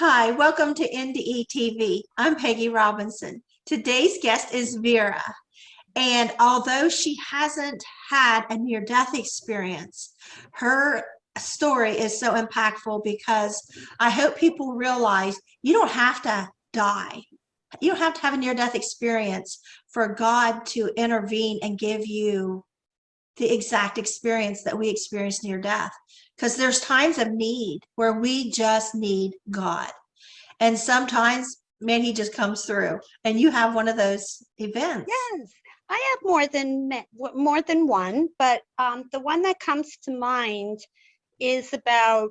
Hi, welcome to NDE TV. I'm Peggy Robinson. Today's guest is Vera. And although she hasn't had a near-death experience, her story is so impactful because I hope people realize you don't have to die. You don't have to have a near-death experience for God to intervene and give you the exact experience that we experience near death. Because there's times of need where we just need God. And sometimes, man, he just comes through. And you have one of those events. Yes, I have more than one, but the one that comes to mind is about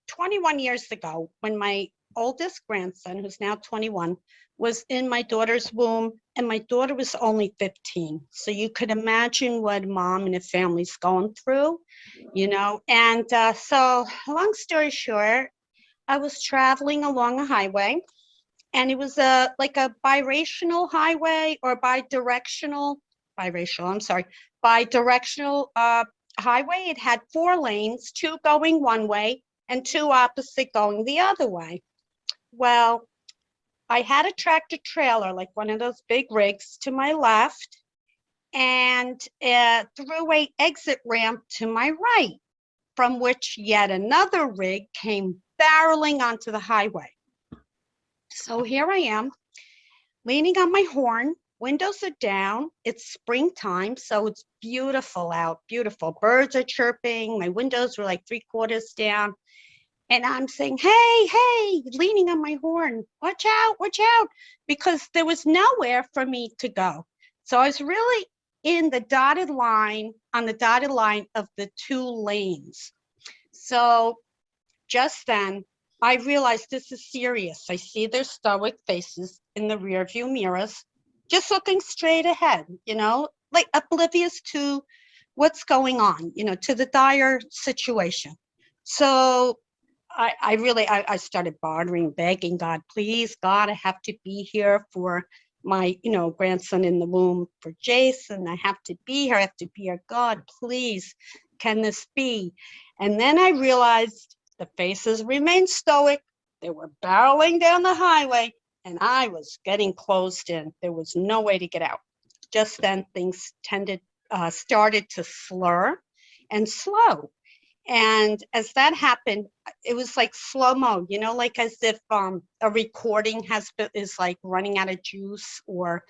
21 years ago when my oldest grandson, who's now 21, was in my daughter's womb, and my daughter was only 15. So you could imagine what mom and a family's going through, And so long story short, I was traveling along a highway, and it was like a biracial highway or bidirectional highway. It had 4 lanes, 2 going one way and 2 opposite going the other way. Well, I had a tractor trailer, like one of those big rigs, to my left, and through a exit ramp to my right, from which yet another rig came barreling onto the highway. So here I am, leaning on my horn. Windows are down. It's springtime, so it's beautiful out, beautiful. Birds are chirping. My windows were like 3/4 down. And I'm saying, hey, leaning on my horn, watch out, because there was nowhere for me to go. So I was really on the dotted line of the 2 lanes. So just then, I realized this is serious. I see their stoic faces in the rearview mirrors, just looking straight ahead, like oblivious to what's going on, to the dire situation. So I started bartering, begging God, please, God, I have to be here for my, grandson in the womb, for Jason. I have to be here. I have to be here. God, please, can this be? And then I realized the faces remained stoic. They were barreling down the highway, and I was getting closed in. There was no way to get out. Just then, things started to slur and slow. And as that happened, it was like slow-mo, like as if a recording is like running out of juice or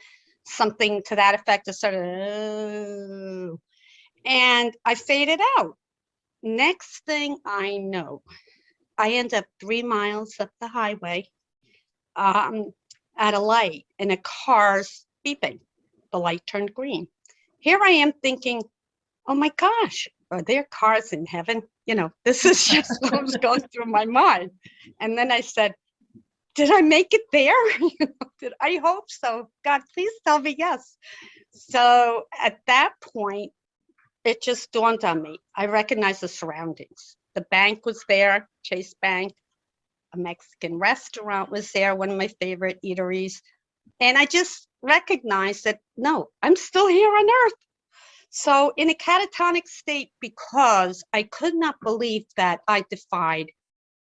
something to that effect. It started, and I faded out. Next thing I know, I end up 3 miles up the highway at a light, and a car's beeping. The light turned green. Here I am thinking, oh my gosh, are there cars in heaven? This is just what was going through my mind. And then I said, did I make it there? I hope so. God, please tell me yes. So at that point, it just dawned on me. I recognized the surroundings. The bank was there, Chase Bank. A Mexican restaurant was there, one of my favorite eateries. And I just recognized that, no, I'm still here on Earth. So in a catatonic state, because I could not believe that I defied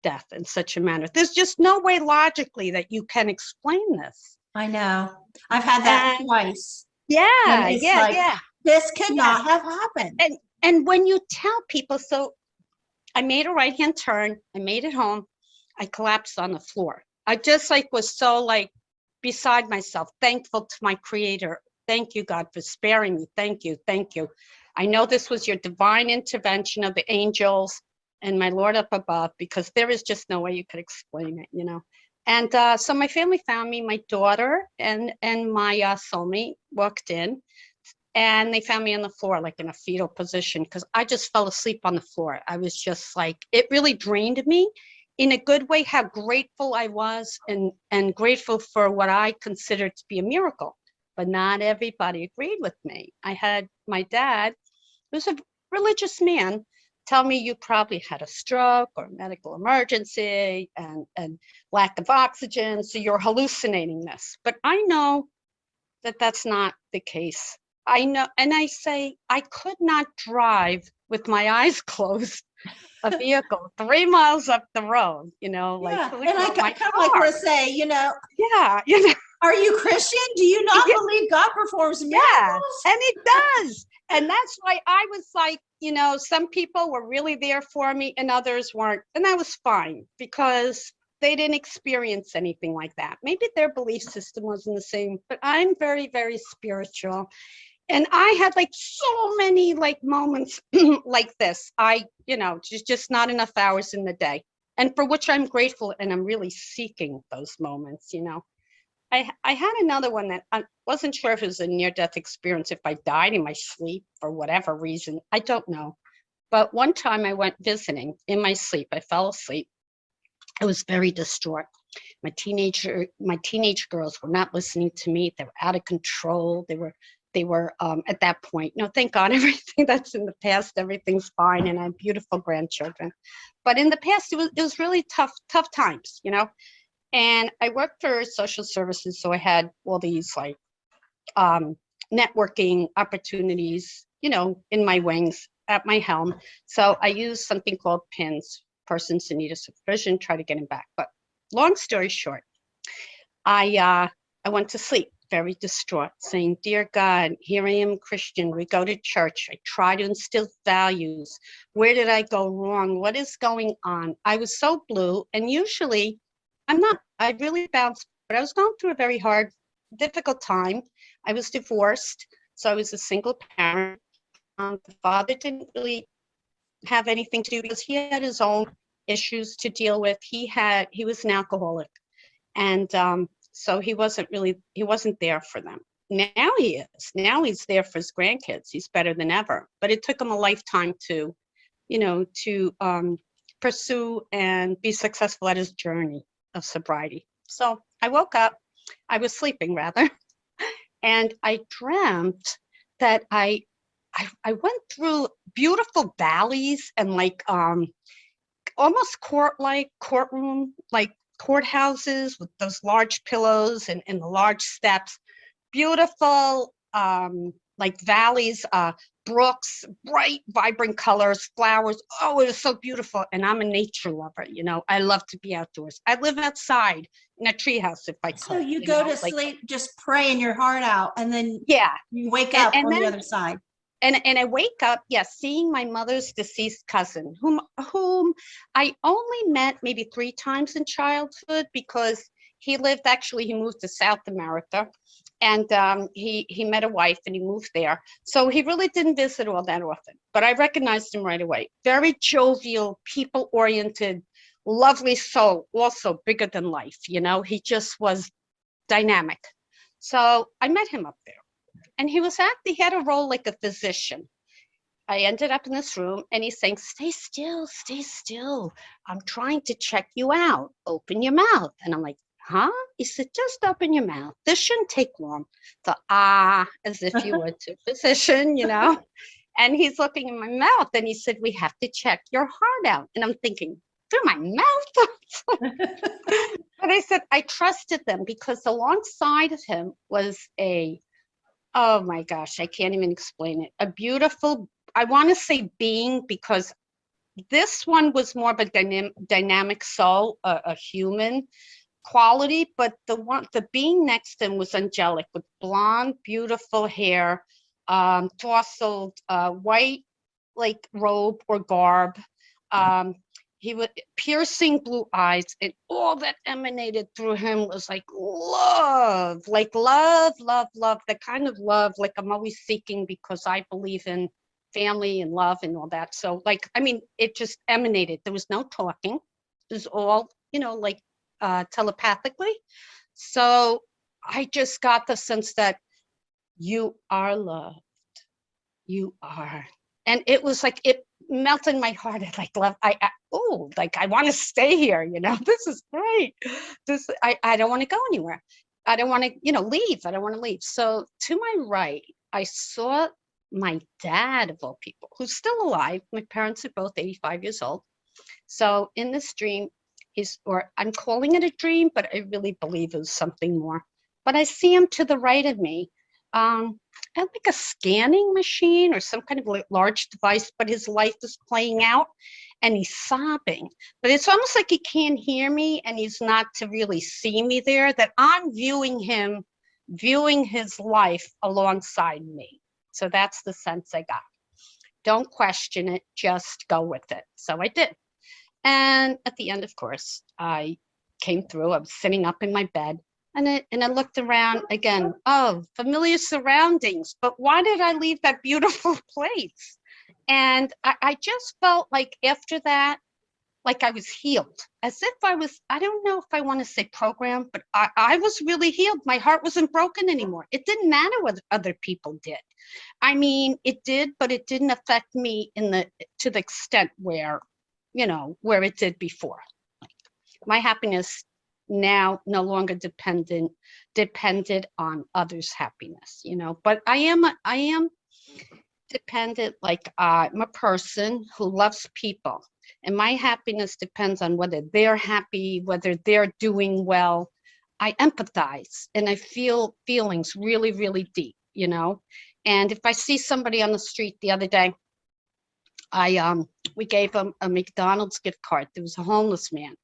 death in such a manner. There's just no way logically that you can explain this. I know. I've had that twice. Yeah. This could not have happened. And when you tell people, so I made a right-hand turn, I made it home, I collapsed on the floor. I just was so beside myself, thankful to my creator. Thank you, God, for sparing me. Thank you. I know this was your divine intervention of the angels and my Lord up above, because there is just no way you could explain it, And so my family found me, my daughter and my soulmate walked in, and they found me on the floor, like in a fetal position, because I just fell asleep on the floor. I was just it really drained me in a good way, how grateful I was and grateful for what I considered to be a miracle. But not everybody agreed with me. I had my dad, who's a religious man, tell me you probably had a stroke or medical emergency and lack of oxygen, so you're hallucinating this. But I know that that's not the case. I know, and I say I could not drive with my eyes closed a vehicle 3 miles up the road, you know, like Yeah. who And I drove my kind of like car? want to say, Yeah, you know, are you Christian? Do you not yeah, believe God performs yeah, miracles? and it does. And that's why I was like, you know, some people were really there for me and others weren't. And that was fine because they didn't experience anything like that. Maybe their belief system wasn't the same, but I'm very, very spiritual. And I had like so many like moments like this. You know, just not enough hours in the day. And for which I'm grateful and I'm really seeking those moments, you know. I had another one that I wasn't sure if it was a near-death experience, if I died in my sleep for whatever reason. I don't know. But one time I went visiting in my sleep. I fell asleep. I was very distraught. My teenage girls were not listening to me. They were out of control. They were at that point, you know, thank God everything that's in the past, everything's fine, and I have beautiful grandchildren. But in the past, it was really tough times, you know. And I worked for social services, so I had all these like um, networking opportunities, you know, in my wings at my helm. So I used something called PINS, persons in need of supervision, try to get him back. But long story short, I went to sleep very distraught, saying, "Dear God, here I am, Christian. We go to church. I try to instill values. Where did I go wrong? What is going on?" I was so blue, and usually I'm not. I really bounced, but I was going through a very hard, difficult time. I was divorced, so I was a single parent. The father didn't really have anything to do because he had his own issues to deal with. He was an alcoholic, and so he wasn't there for them. Now he is. Now he's there for his grandkids. He's better than ever. But it took him a lifetime to, you know, to pursue and be successful at his journey of sobriety. So I woke up. I was sleeping rather, and I dreamt that I went through beautiful valleys and like almost court-like courtroom, like courthouses with those large pillows and the large steps, beautiful like valleys, brooks, bright, vibrant colors, flowers. Oh, it was so beautiful. And I'm a nature lover, you know. I love to be outdoors. I live outside in a treehouse if I So could, you you go to know, like sleep just praying your heart out, and then yeah. you wake And up and on the then other side. and I wake up, yes, seeing my mother's deceased cousin, whom I only met maybe 3 times in childhood because he moved to South America, and he met a wife and he moved there. So he really didn't visit all that often, but I recognized him right away. Very jovial, people oriented, lovely soul, also bigger than life. You know, he just was dynamic. So I met him up there, and he had a role like a physician. I ended up in this room and he's saying, "Stay still, stay still. I'm trying to check you out. Open your mouth." And I'm like, "Huh?" He said, "Just open your mouth. This shouldn't take long." So, as if you would to a physician, you know. And he's looking in my mouth and he said, "We have to check your heart out." And I'm thinking, through my mouth? But I said, I trusted them because alongside of him was oh my gosh, I can't even explain it. A beautiful, I want to say being, because this one was more of a dynamic soul, a human quality, but the being next to him was angelic with blonde, beautiful hair, tousled, white like robe or garb. Um, he would piercing blue eyes, and all that emanated through him was like love, love, love, the kind of love like I'm always seeking because I believe in family and love and all that. So like, I mean, it just emanated. There was no talking. It was all, you know, like telepathically. So I just got the sense that you are love, you are. And it was like it melted my heart. I like love. Oh, like I want to stay here. You know, this is great. I don't want to go anywhere. I don't want to, you know, leave. I don't want to leave. So to my right, I saw my dad of all people, who's still alive. My parents are both 85 years old. So in this dream, or I'm calling it a dream, but I really believe it was something more. But I see him to the right of me, like a scanning machine or some kind of large device, but his life is playing out and he's sobbing. But it's almost like he can't hear me and he's not to really see me there, that I'm viewing him, viewing his life alongside me. So that's the sense I got. Don't question it, just go with it. So I did. And at the end, of course, I came through. I was sitting up in my bed and I looked around again. Oh, familiar surroundings. But why did I leave that beautiful place? And I just felt like after that, like I was healed, as if I was, I don't know if I want to say programmed, but I was really healed. My heart wasn't broken anymore. It didn't matter what other people did. I mean, it did, but it didn't affect me to the extent where, where it did before. My happiness now no longer depended on others' happiness, but I am dependent, like I'm a person who loves people, and my happiness depends on whether they're happy, whether they're doing well. I empathize and I feel feelings really, really deep, and if I see somebody on the street the other day, we gave him a McDonald's gift card. There was a homeless man,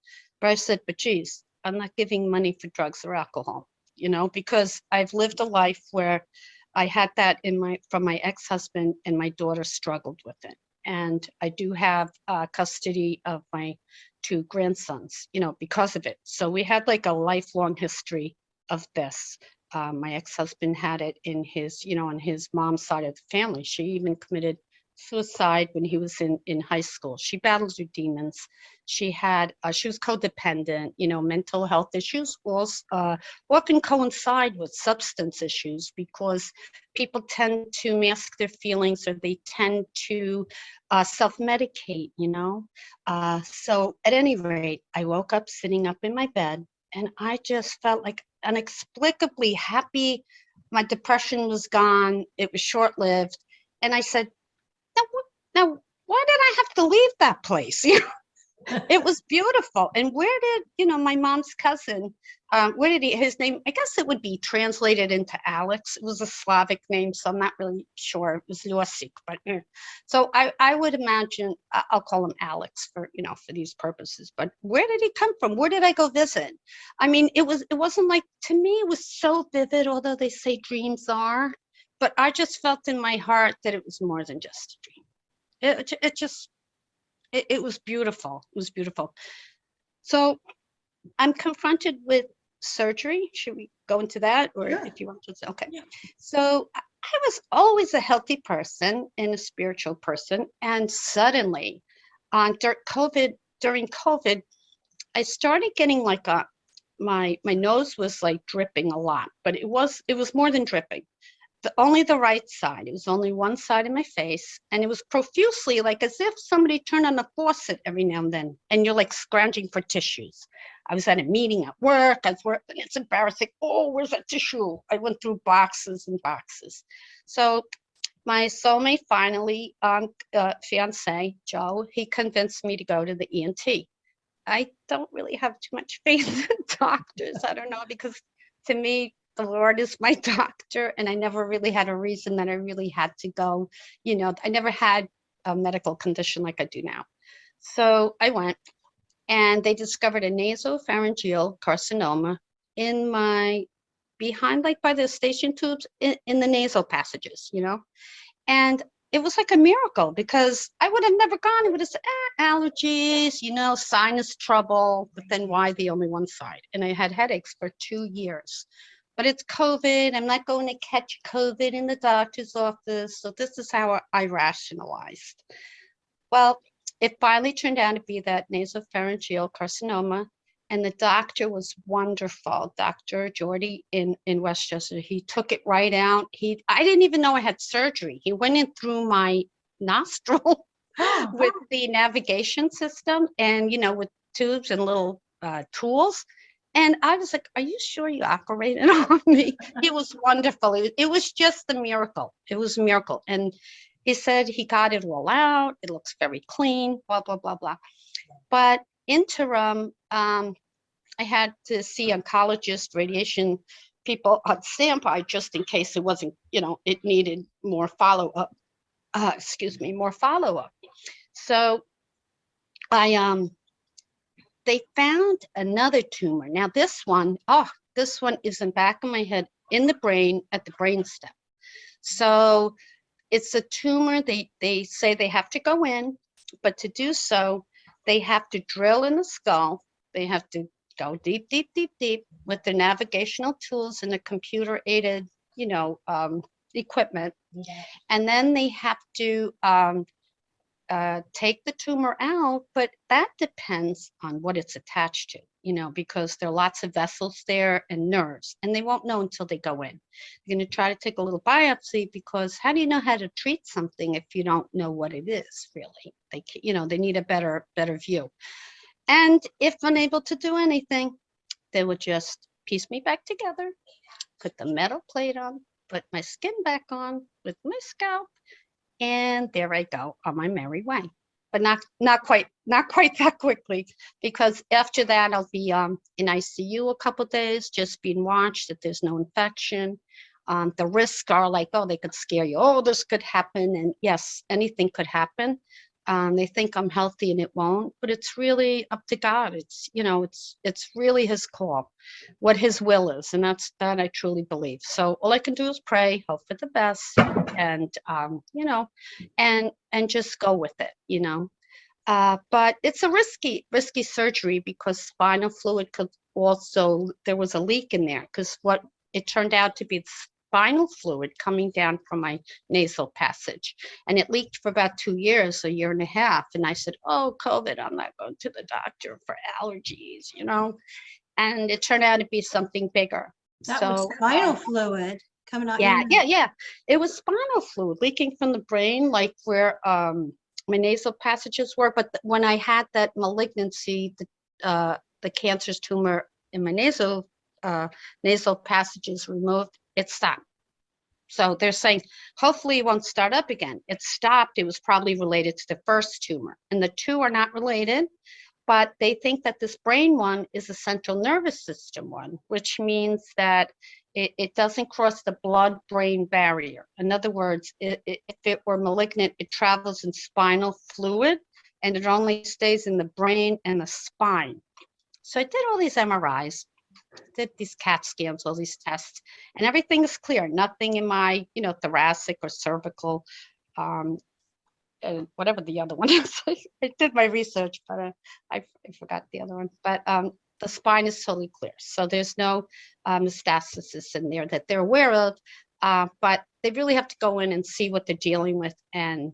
but I said, but geez, I'm not giving money for drugs or alcohol, because I've lived a life where I had that from my ex-husband, and my daughter struggled with it. And I do have custody of my 2 grandsons, because of it. So we had like a lifelong history of this. My ex-husband had it in his, on his mom's side of the family. She even committed suicide when he was in high school. She battled her demons. She was codependent, mental health issues also often coincide with substance issues, because people tend to mask their feelings, or they tend to self-medicate, so at any rate, I woke up sitting up in my bed, and I just felt like inexplicably happy. My depression was gone. It was short-lived. And I said, now, why did I have to leave that place? It was beautiful. And where did, my mom's cousin, where did his name, I guess it would be translated into Alex. It was a Slavic name, so I'm not really sure. It was Yosik, but so I would imagine, I'll call him Alex for these purposes. But where did he come from? Where did I go visit? I mean, it wasn't like, to me, it was so vivid, although they say dreams are, but I just felt in my heart that it was more than just a dream. It was beautiful. It was beautiful. So I'm confronted with surgery. Should we go into that, or if you want to? Okay. Yeah. So I was always a healthy person and a spiritual person, and suddenly, during COVID, I started getting like my nose was like dripping a lot, but it was more than dripping. Only the right side. It was only one side of my face, and it was profusely, like as if somebody turned on the faucet every now and then, and you're like scrounging for tissues. I was at a meeting at work. It's embarrassing. Oh, where's that tissue? I went through boxes and boxes. So my soulmate finally, fiance Joe, he convinced me to go to the ENT. I don't really have too much faith in doctors. I don't know, because to me, the Lord is my doctor, and I never really had a reason that I really had to go. I never had a medical condition like I do now. So I went, and they discovered a nasopharyngeal carcinoma in my behind, like by the eustachian tubes in the nasal passages, and it was like a miracle, because I would have never gone. It would have said, allergies, sinus trouble, but then why the only one side? And I had headaches for 2 years. But it's COVID. I'm not going to catch COVID in the doctor's office. So this is how I rationalized. Well, it finally turned out to be that nasopharyngeal carcinoma. And the doctor was wonderful, Dr. Jordy in Westchester. He took it right out. I didn't even know I had surgery. He went in through my nostril with the navigation system, and, with tubes and little tools. And I was like, are you sure you operated on me? It was wonderful. It was just a miracle. It was a miracle. And he said he got it all out. It looks very clean, blah, blah, blah, blah. But interim, I had to see oncologist, radiation people on standby just in case it wasn't, it needed more follow-up. More follow-up. So they found another tumor. Now this one is in back of my head in the brain at the brainstem. So it's a tumor. They say they have to go in, but to do so, they have to drill in the skull. They have to go deep, deep, deep, deep with their navigational tools and the computer-aided, equipment. Yeah. And then they have to take the tumor out, but that depends on what it's attached to, because there are lots of vessels there and nerves, and they won't know until they go in. You're going to try to take a little biopsy, because how do you know how to treat something if you don't know what it is really? They need a better view. And if unable to do anything, they would just piece me back together, put the metal plate on, put my skin back on with my scalp, and there I go on my merry way. But not quite that quickly, because after that I'll be in ICU a couple of days, just being watched that there's no infection. The risks are like, they could scare you. Oh, this could happen, and yes, anything could happen. They think I'm healthy and it won't, but it's really up to God. It's really his call, what his will is. And that I truly believe. So all I can do is pray, hope for the best, and, and just go with it, but it's a risky surgery, because spinal fluid could also, there was a leak in there, because what it turned out to be spinal fluid coming down from my nasal passage, and it leaked for about 2 years, a year and a half. And I said, oh, COVID, I'm not going to the doctor for allergies, and it turned out to be something bigger. That was spinal fluid coming out. Yeah. It was spinal fluid leaking from the brain, like where my nasal passages were. But when I had that malignancy, the cancerous tumor in my nasal passages removed, it stopped. So they're saying, hopefully it won't start up again. It stopped. It was probably related to the first tumor. And the two are not related, but they think that this brain one is a central nervous system one, which means that it doesn't cross the blood-brain barrier. In other words, if it were malignant, it travels in spinal fluid, and it only stays in the brain and the spine. So I did all these MRIs, did these CAT scans, all these tests, and everything is clear. Nothing in my, thoracic or cervical, whatever the other one is. I did my research, but I forgot the other one. But the spine is totally clear. So there's no metastasis in there that they're aware of, but they really have to go in and see what they're dealing with. And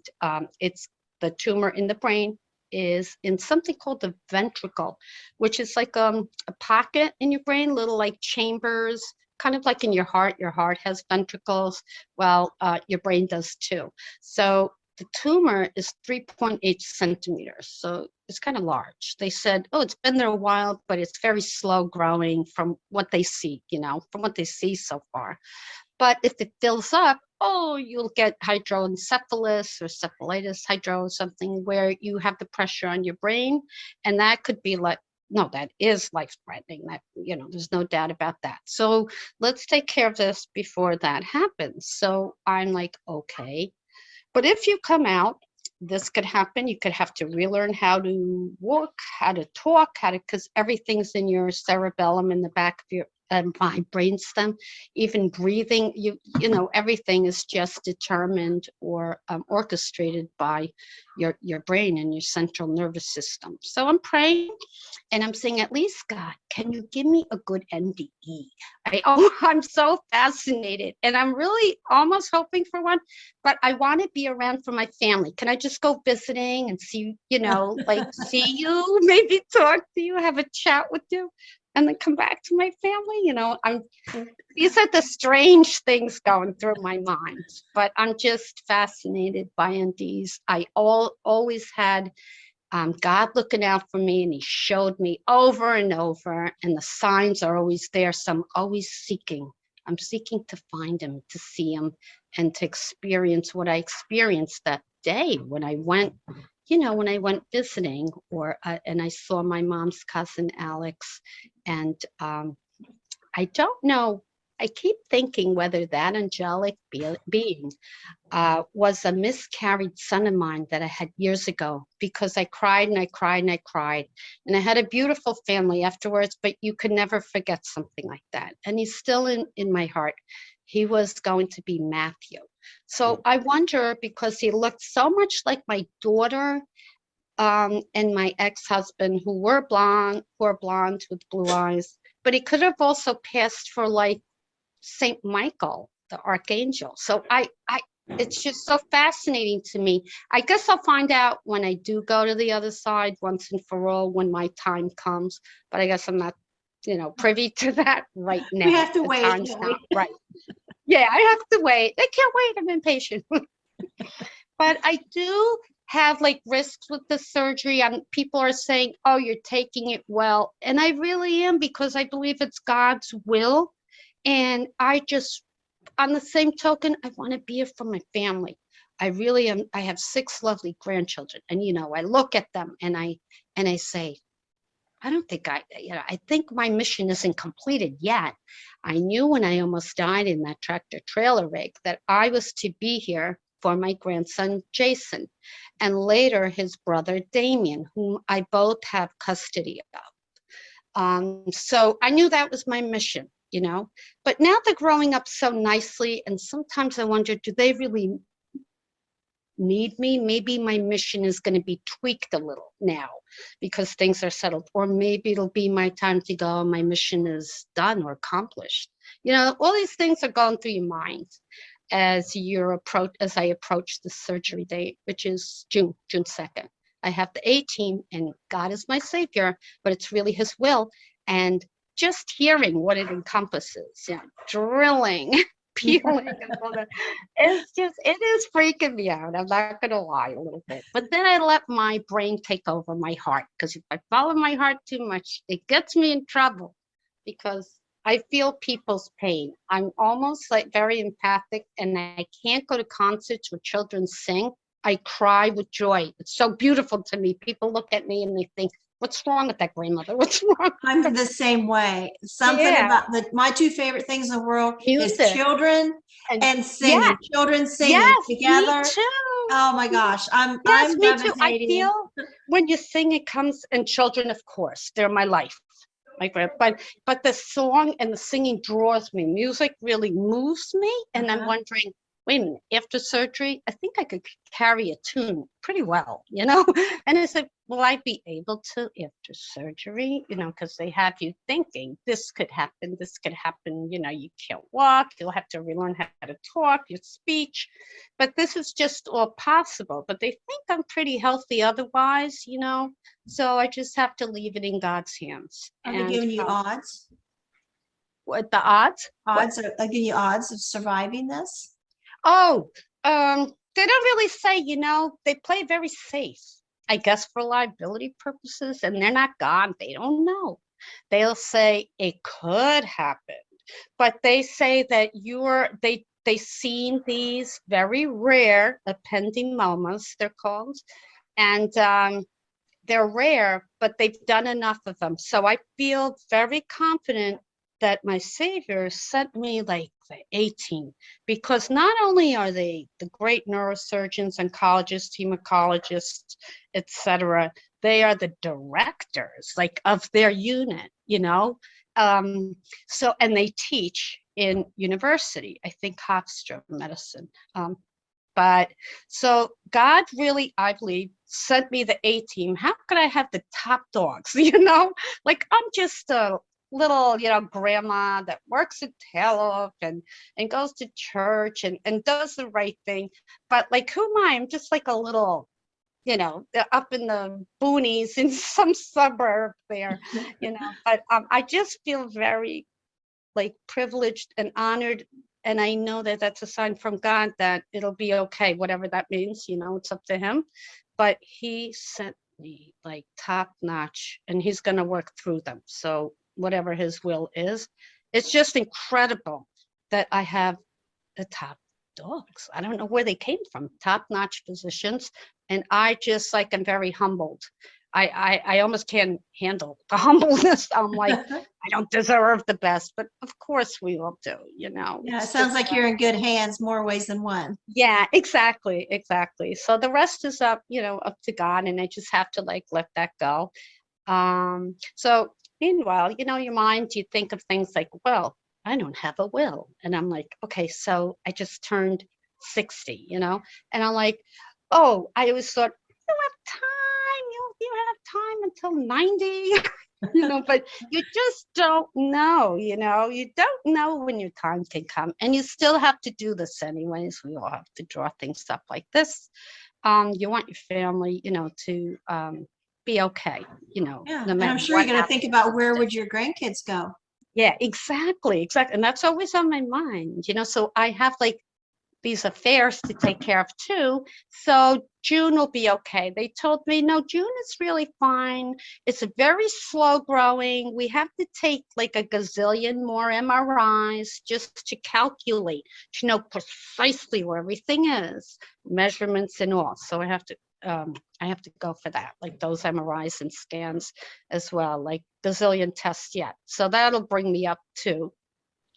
it's the tumor in the brain is in something called the ventricle, which is like a pocket in your brain, little like chambers, kind of like in your heart. Your heart has ventricles. Well, your brain does too. So the tumor is 3.8 centimeters. So it's kind of large. They said, it's been there a while, but it's very slow growing from what they see, from what they see so far. But if it fills up, you'll get hydroencephalus or cephalitis, something where you have the pressure on your brain. And that could be that is life-threatening. That, there's no doubt about that. So let's take care of this before that happens. So I'm like, okay. But if you come out, this could happen. You could have to relearn how to walk, how to talk, because everything's in your cerebellum in the back of your my brainstem. Even breathing, everything is just determined or orchestrated by your brain and your central nervous system. So I'm praying, and I'm saying, at least, God, can you give me a good NDE? I'm so fascinated, and I'm really almost hoping for one, but I want to be around for my family. Can I just go visiting and see, see you, maybe talk to you, have a chat with you, and then come back to my family? These are the strange things going through my mind, but I'm just fascinated by NDEs. I always had God looking out for me, and he showed me over and over, and the signs are always there. So I'm always seeking. I'm seeking to find him, to see him, and to experience what I experienced that day when I went, when I went visiting, and I saw my mom's cousin, Alex. And I don't know I keep thinking whether that angelic being was a miscarried son of mine that I had years ago, because I cried and I cried and I cried. And I had a beautiful family afterwards, but you could never forget something like that. And he's still in my heart. He was going to be Matthew. So I wonder, because he looked so much like my daughter and my ex-husband, who were blonde with blue eyes, but he could have also passed for like Saint Michael, the archangel. So it's just so fascinating to me. I guess I'll find out when I do go to the other side once and for all, when my time comes. But I guess I'm not, privy to that right now. We have to The wait. time's Don't not we? right. Yeah, I have to wait. I can't wait. I'm impatient. But I do have like risks with the surgery, and people are saying, oh, you're taking it well. And I really am, because I believe it's God's will. And I just, on the same token, I want to be here for my family. I really am. I have 6 lovely grandchildren, and I look at them and I say, I don't think I think my mission isn't completed yet. I knew when I almost died in that tractor trailer rig that I was to be here for my grandson Jason, and later his brother Damien, whom I both have custody of. So I knew that was my mission. But now they're growing up so nicely, and sometimes I wonder, do they really need me? Maybe my mission is going to be tweaked a little now because things are settled, or maybe it'll be my time to go. My mission is done or accomplished. All these things are going through your mind as I approach the surgery date, which is June 2nd. I have the A-team, and God is my savior, but it's really his will. And just hearing what it encompasses, drilling, peeling, and all that, it is freaking me out. I'm not going to lie a little bit. But then I let my brain take over my heart, because if I follow my heart too much, it gets me in trouble, because I feel people's pain. I'm almost like very empathic, and I can't go to concerts where children sing. I cry with joy. It's so beautiful to me. People look at me and they think, what's wrong with that grandmother? What's wrong? I'm the same way. Something about my 2 favorite things in the world is Music. children and Yeah, singing. Children singing yes, together. me too. Oh my gosh, I'm Yes, me too. I gravitating. feel when you sing, it comes, and children, of course, they're my life. But the song and the singing draws me. Music really moves me, and I'm wondering, wait a minute, after surgery, I think I could carry a tune pretty well, And I said, will I be able to after surgery? Because they have you thinking this could happen, you can't walk, you'll have to relearn how to talk, your speech. But this is just all possible. But they think I'm pretty healthy otherwise, So I just have to leave it in God's hands. Are they giving you odds? What the odds? Odds are they giving you odds of surviving this? Oh, they don't really say, they play very safe, I guess, for liability purposes, and they're not God. They don't know. They'll say it could happen, but they say that they seen these very rare ependymomas, they're called, and they're rare, but they've done enough of them. So I feel very confident that my savior sent me like the 18, because not only are they the great neurosurgeons, oncologists, hematologists, etc., they are the directors like of their unit, so, and they teach in university, I think Hofstra medicine. But so God really, I believe, sent me the A-team. How could I have the top dogs? Like I'm just a little, grandma that works at tail and goes to church and does the right thing. But like, who am I? I'm just like a little, up in the boonies in some suburb there, But I just feel very like privileged and honored. And I know that that's a sign from God that it'll be okay, whatever that means, it's up to him. But he sent me like top notch, and he's going to work through them. So whatever his will is, it's just incredible that I have the top dogs. I don't know where they came from, top notch physicians. And I just like, I'm very humbled. I almost can't handle the humbleness. I'm like, I don't deserve the best, but of course we all do, you know. Yeah, it It's sounds just, like you're in good hands more ways than one. yeah, exactly, exactly. So the rest is up, you know, up to God, and I just have to like let that go. So meanwhile, you know, your mind, you think of things like, well, I don't have a will. And I'm like, okay, so I just turned 60, you know, and I'm like, oh, I always thought, you have time, you have time until 90, you know, but you just don't know, you know, you don't know when your time can come. And you still have to do this anyways. We all have to draw things up like this. You want your family, you know, to be okay, you know, Yeah, no and I'm matter sure what you're going to think happens. about where would your grandkids go? Yeah, exactly, exactly. And that's always on my mind, you know. So I have like these affairs to take care of too. So June will be okay. They told me, no, June is really fine. It's a very slow growing. We have to take like a gazillion more MRIs just to calculate, to know precisely where everything is, measurements and all. So I have to go for that, like those MRIs and scans as well, like gazillion tests yet. So that'll bring me up to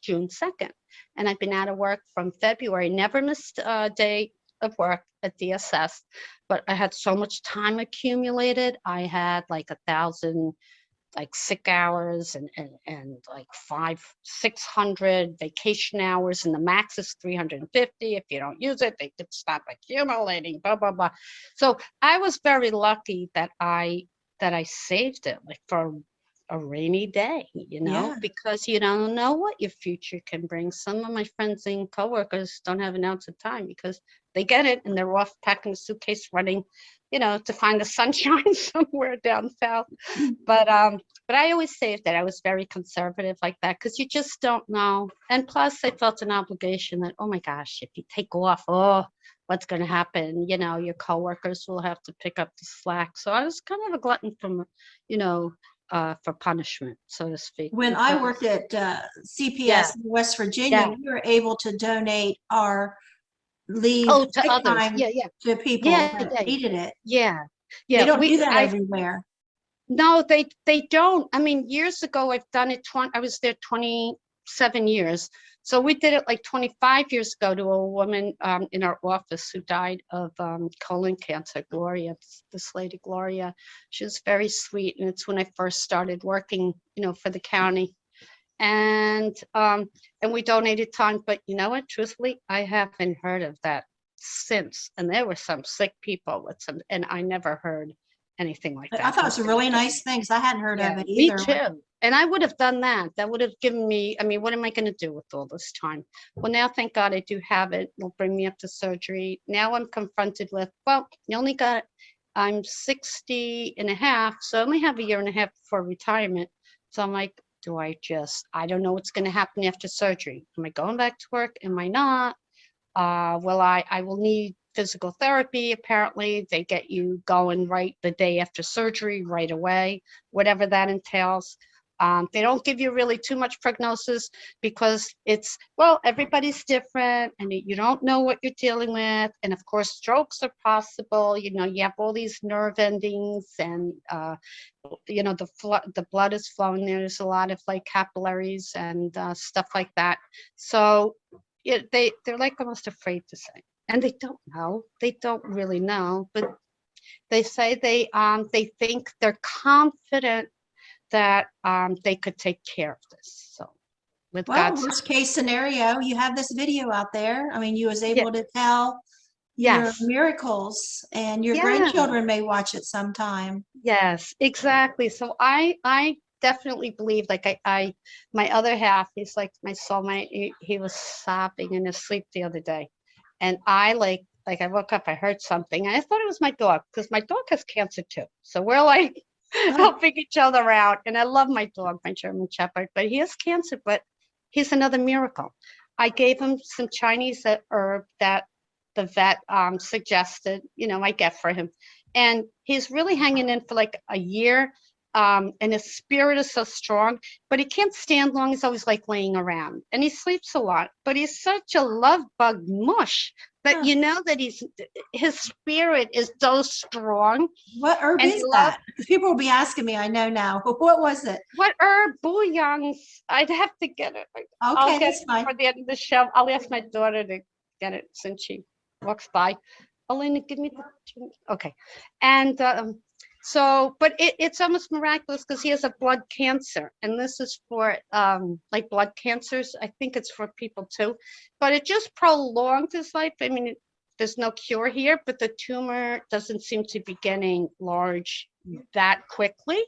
June 2nd. And I've been out of work from February, never missed a day of work at DSS, but I had so much time accumulated. I had like 1,000 like sick hours and like 600 vacation hours, and the max is 350. If you don't use it, they could stop accumulating, blah, blah, blah. So I was very lucky that I saved it like for a rainy day, you know, Yeah. because you don't know what your future can bring. Some of my friends and coworkers don't have an ounce of time because they get it and they're off packing a suitcase, running, you know, to find the sunshine somewhere down south. But I always say that I was very conservative like that because you just don't know. And plus, I felt an obligation that, oh my gosh, if you take off, oh, what's going to happen? You know, your coworkers will have to pick up the slack. So I was kind of a glutton from, you know, for punishment, so to speak. When I Because worked at yeah, CPS in West Virginia, yeah. we were able to donate our leave Oh, to sick others. time Yeah, yeah, to people yeah, that yeah, needed it. yeah, They yeah. don't do that everywhere. No, they don't. I mean, years ago, I've done it. I was there 27 years. So we did it like 25 years ago to a woman in our office who died of colon cancer, Gloria, this lady, Gloria. She was very sweet. And it's when I first started working, you know, for the county. And we donated time. But you know what? Truthfully, I haven't heard of that since. And there were some sick people with some, and I never heard anything like I that. thought it was Just a to really get them. nice thing because I hadn't heard of Yeah, it me either. too. And I would have done that. That would have given me, I mean, what am I going to do with all this time? Well, now, thank God I do have it. It'll bring me up to surgery. Now I'm confronted with, well, I'm 60 and a half, so I only have a year and a half before retirement. So I'm like, I don't know what's going to happen after surgery. Am I going back to work? Am I not? I will need physical therapy. Apparently, they get you going right the day after surgery, right away, whatever that entails. They don't give you really too much prognosis because well, everybody's different and you don't know what you're dealing with. And of course, strokes are possible. You know, you have all these nerve endings and, you know, the blood is flowing. There's a lot of like capillaries and stuff like that. So yeah, they're like almost afraid to say, and they don't know. They don't really know, but they say they think they're confident that they could take care of this. So with Well, God's worst case scenario, you have this video out there. I mean, you was yeah, able to tell your yes, miracles, and your yeah, grandchildren may watch it sometime. yes, exactly. So I definitely believe like I my other half, he's like my soulmate. He was sobbing in his sleep the other day, and I like I woke up, I heard something, and I thought it was my dog because my dog has cancer too. So we're like Oh, helping each other out. And I love my dog, my German Shepherd, but he has cancer, but he's another miracle. I gave him some Chinese herb that the vet suggested, you know, I get for him. And he's really hanging in for like a year. And his spirit is so strong, but he can't stand long. He's always like laying around and he sleeps a lot, but he's such a love bug mush But you know that his spirit is so strong. What herb And is that? Because people will be asking me. I know now. What was it? What herb? Bouillons. I'd have to get it. I'll Okay, get that's it fine. for the end of the show. I'll ask my daughter to get it since she walks by. Elena, give me the. Okay. And so, but it's almost miraculous because he has a blood cancer, and this is for like blood cancers. I think it's for people too, but it just prolonged his life. I mean, there's no cure here, but the tumor doesn't seem to be getting large that quickly,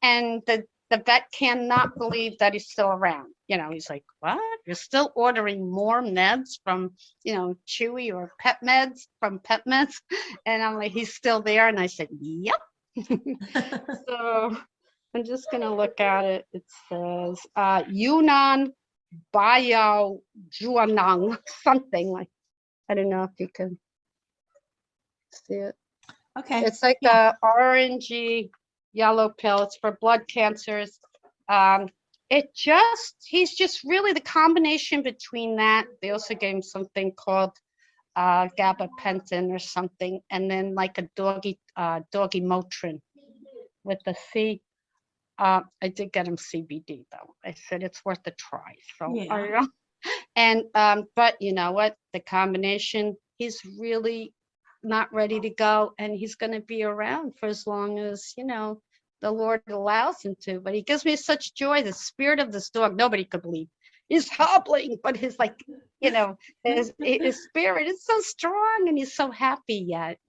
and the vet cannot believe that he's still around. You know, he's like, what? You're still ordering more meds from, Chewy or Pet Meds from Pet Meds? And I'm like, he's still there. And I said, yep. So I'm just going to look at it. It says Yunnan Bio Juanang, something like, I don't know if you can see it. Okay. It's like a orangey yellow pill. It's for blood cancers. He's just really the combination between that. They also gave him something called gabapentin or something, and then like a doggy Motrin with the C. I did get him CBD though. I said it's worth a try. So Yeah. and but you know what? The combination, he's really not ready to go, and he's going to be around for as long as the Lord allows him to. But he gives me such joy. The spirit of this dog, nobody could believe. He's hobbling, but his his spirit is so strong, and he's so happy yet,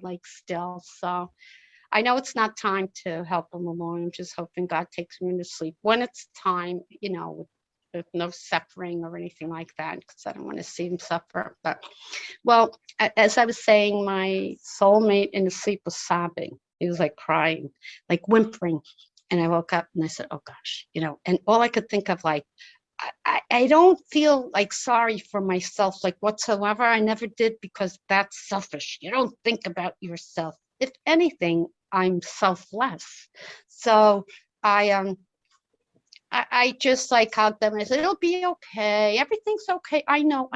like still. So I know it's not time to help him along. I'm just hoping God takes him into sleep when it's time, with no suffering or anything like that, because I don't want to see him suffer. But, well, as I was saying, my soulmate in his sleep was sobbing. He was like crying, like whimpering. And I woke up and I said, oh gosh, and all I could think of, like, I don't feel like sorry for myself, like whatsoever. I never did, because that's selfish. You don't think about yourself. If anything, I'm selfless. So I just like hugged them and I said, it'll be okay. Everything's okay. I know.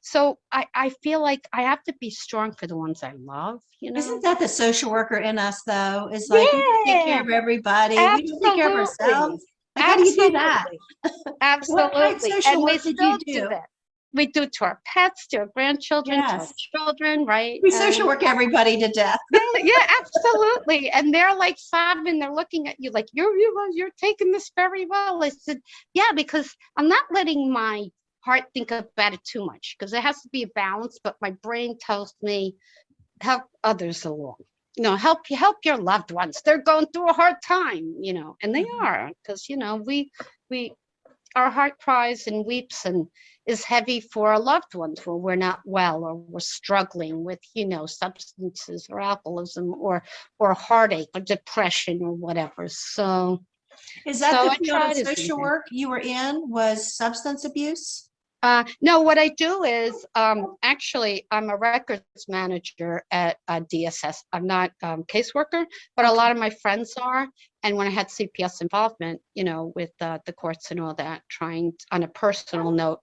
So I feel like I have to be strong for the ones I love, Isn't that the social worker in us, though? It's like we take care Yeah, of everybody. We don't take care of absolutely. ourselves. Like, how do you do that? What type of Absolutely. social And we work did you still do do? that. We do to our pets, to our grandchildren, to our Yes. children, right? We social work everybody to death. Yeah, absolutely. And they're like sobbing, they're looking at you like you're taking this very well. I said, yeah, because I'm not letting my heart think about it too much, because there has to be a balance, but my brain tells me help others along. Help your loved ones. They're going through a hard time, and they are, because we our heart cries and weeps and is heavy for our loved ones when we're not well, or we're struggling with substances or alcoholism or heartache or depression or whatever. So Is that the I field try of to be social there. work you were in, was substance abuse? No, what I do is actually I'm a records manager at DSS. I'm not caseworker, but a lot of my friends are. And when I had CPS involvement, with the courts and all that, trying on a personal note,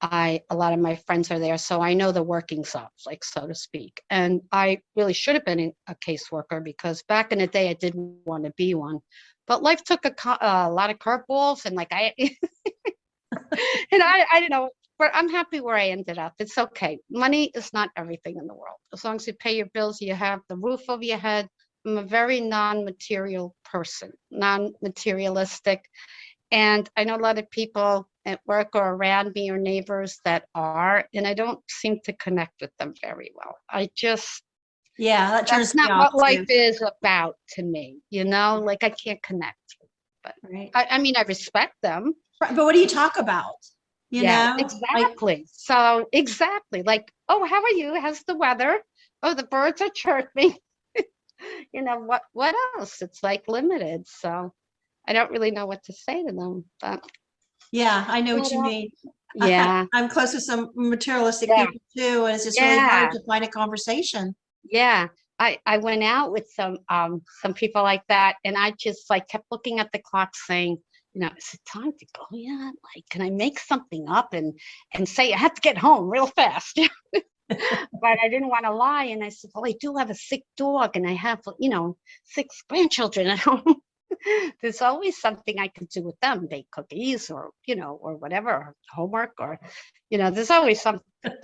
a lot of my friends are there, so I know the workings of, like, so to speak. And I really should have been a caseworker, because back in the day I didn't want to be one, but life took a lot of curveballs, and like I and I don't know, but I'm happy where I ended up. It's okay. Money is not everything in the world. As long as you pay your bills, you have the roof over your head. I'm a very non-material person, non-materialistic. And I know a lot of people at work or around me or neighbors that are, and I don't seem to connect with them very well. That turns That's me not off what life too. is about to me, like I can't connect. But Right. I mean, I respect them. But what do you talk about? Yeah, Like, exactly. So exactly, like, oh, how are you? How's the weather? Oh, the birds are chirping. What else? It's like limited. So I don't really know what to say to them. But yeah, I know what you mean. yeah, I'm close with some materialistic yeah, people too, and it's just really hard yeah, to find a conversation. yeah. I went out with some people like that, and I just like kept looking at the clock saying, is it time to go yet? Like, can I make something up and say I have to get home real fast? But I didn't want to lie. And I said, well, I do have a sick dog and I have, 6 grandchildren at home. There's always something I could do with them, bake cookies or, or whatever, or homework or, there's always something.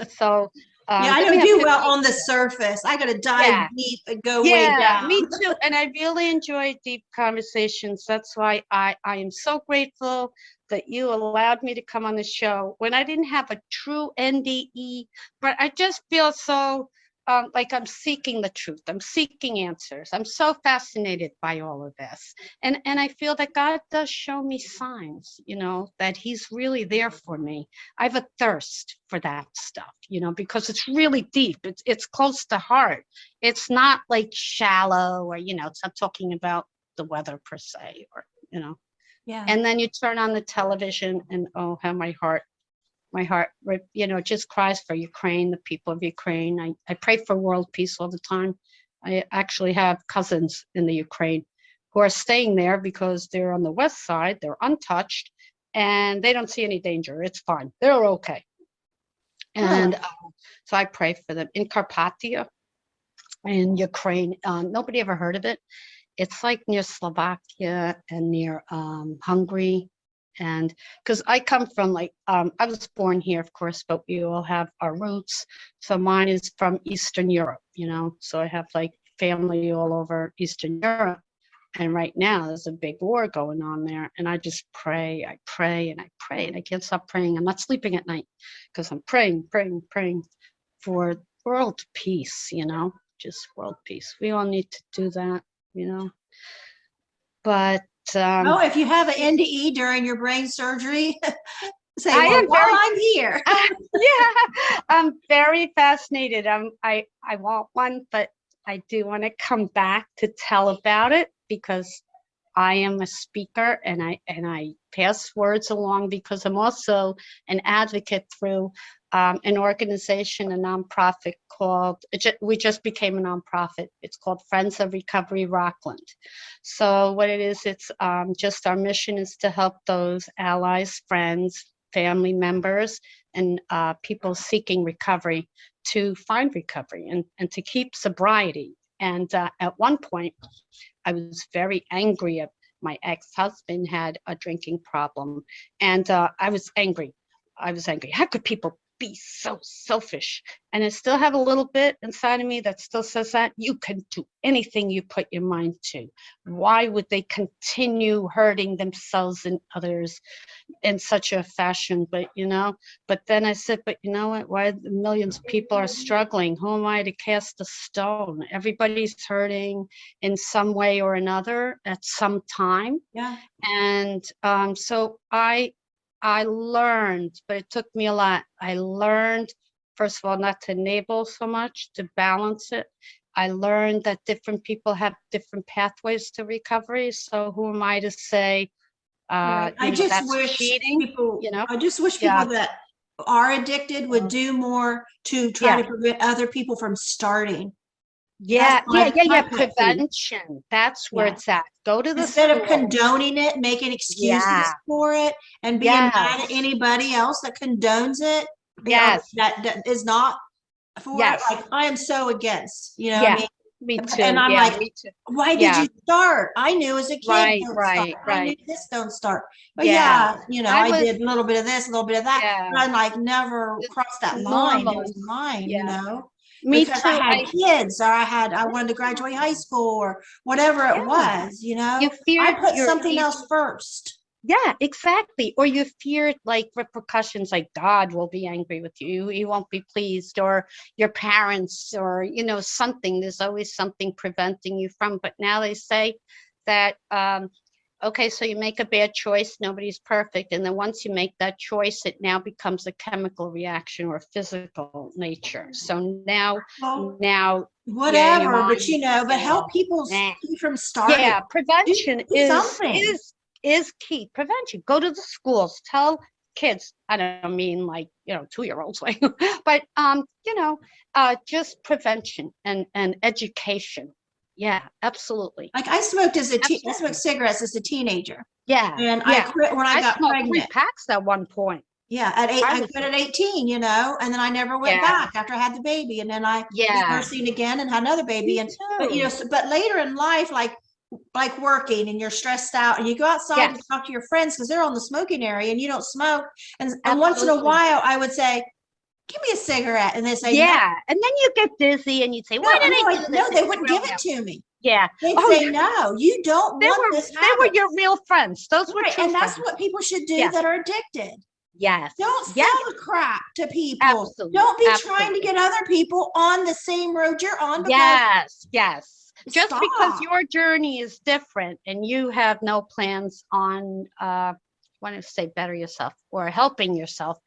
So, yeah, I then we don't have do 50 well on the surface. I got to dive Yeah. deep and go way down. Me too. And I really enjoy deep conversations. That's why I am so grateful that you allowed me to come on the show when I didn't have a true NDE, but I just feel so like I'm seeking the truth. I'm seeking answers. I'm so fascinated by all of this. And I feel that God does show me signs, that he's really there for me. I have a thirst for that stuff, because it's really deep. It's close to heart. It's not like shallow or, it's not talking about the weather per se or, Yeah. And then you turn on the television and, oh, how my heart, just cries for Ukraine, the people of Ukraine. I pray for world peace all the time. I actually have cousins in the Ukraine who are staying there because they're on the west side, they're untouched, and they don't see any danger. It's fine. They're okay. And so I pray for them. In Carpathia, in Ukraine, nobody ever heard of it. It's like near Slovakia and near Hungary. And because I come from I was born here, of course, but we all have our roots. So mine is from Eastern Europe, so I have family all over Eastern Europe. And right now there's a big war going on there. And I just pray, and I pray, and I can't stop praying. I'm not sleeping at night because I'm praying for world peace, just world peace. We all need to do that, But if you have an NDE during your brain surgery, say, I'm here. Yeah, I'm very fascinated. I want one, but I do want to come back to tell about it because I am a speaker and I pass words along because I'm also an advocate through an organization, a nonprofit we just became a nonprofit. It's called Friends of Recovery Rockland. So what it is, it's just our mission is to help those allies, friends, family members, and people seeking recovery to find recovery and to keep sobriety. And at one point, I was very angry at my ex-husband had a drinking problem. And I was angry. How could people be so selfish? And I still have a little bit inside of me that still says that you can do anything you put your mind to. Why would they continue hurting themselves and others in such a fashion? But then I said, but you know what, why the millions of people are struggling? Who am I to cast a stone? Everybody's hurting in some way or another at some time. Yeah. And so I learned, but it took me a lot. I learned, first of all, not to enable so much, to balance it. I learned that different people have different pathways to recovery. So who am I to say, I just wish cheating, people, I just wish people that are addicted would do more to try to prevent other people from starting. Prevention. That's where it's at. Go to the instead school. of condoning it, making excuses for it, and being mad at anybody else that condones it. That is not for it. Like I am so against. What I mean? Me too. And I'm me too. Why did you start? I knew as a kid. Right. I knew this don't start. But I did a little bit of this, a little bit of that. But I never crossed that line. It was mine, Me because too. I had kids, or I wanted to graduate high school, or whatever it was. I put something else first. Yeah, exactly. Or you fear repercussions, like God will be angry with you. He won't be pleased, or your parents, or, something. There's always something preventing you from. But now they say that, okay, so you make a bad choice. Nobody's perfect. And then once you make that choice, it now becomes a chemical reaction or physical nature. So now, whatever, but help people from starting. Yeah, prevention is key. Prevention. Go to the schools. Tell kids. I don't mean 2-year-olds, but just prevention and education. Yeah, absolutely. I smoked I smoked cigarettes as a teenager. Yeah, and I quit when I got smoked pregnant. 3 packs at one point. Yeah, at eight, I I was, quit at 18, and then I never went yeah, back after I had the baby. And then I was yeah, nursing again and had another baby. me And but too. but later in life, like working and you're stressed out and you go outside and Yes, talk to your friends because they're on the smoking area and you don't smoke. And once in a absolutely. while I would say, give me a cigarette. And they say, no, Yeah, and then you get dizzy and you'd say, no, "Why did I no, do no, this?" they And you wouldn't give it realize, to me. yeah. They'd Oh, say, no, you don't want this they were habit. your real friends. Those were Right. true And that's friends. what people should do Yes, that are addicted. yes, Don't yes, sell the crap to people. absolutely, Don't be trying to absolutely. get other people on the same road you're on because Yes, yes. Just because stop. your journey is different and you have no plans on want to say better yourself or helping yourself,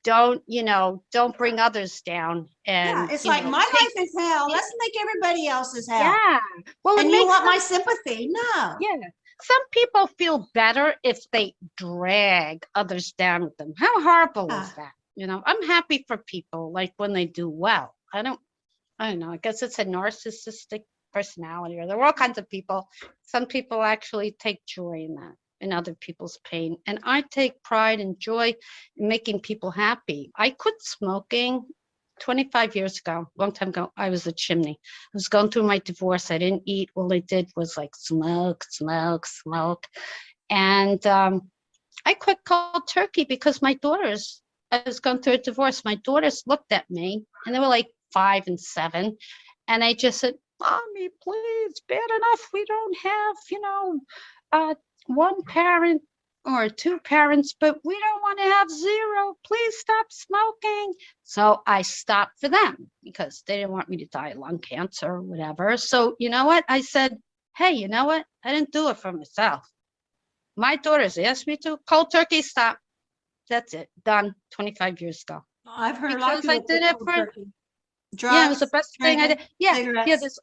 don't bring others down Yeah, and it's like my take life is hell. it, Let's make everybody else's hell. yeah. Well, it And you makes want them, my sympathy? No. yeah. Some people feel better if they drag others down with them. How horrible Yeah. is that? I'm happy for people like when they do well. I don't know. I guess it's a narcissistic personality, or there are all kinds of people. Some people actually take joy in that, in other people's pain. And I take pride and joy in making people happy. I quit smoking 25 years ago, long time ago. I was a chimney. I was going through my divorce. I didn't eat. All I did was like smoke, smoke, smoke. And I quit cold turkey because I was going through a divorce. My daughters looked at me and they were like 5 and 7. And I just said, Mommy, please, bad enough. We don't have, uh, one parent or two parents, but we don't want to have zero. Please stop smoking. So I stopped for them because they didn't want me to die of lung cancer or whatever. So you know what? I said, hey, you know what? I didn't do it for myself. My daughters asked me to. Cold turkey, stop. That's it. Done 25 years ago. I've heard a lot of Because I people did quit it cold for, turkey. yeah, it was the Drugs, best thing I drinking, did. Yeah, yeah, cigarettes.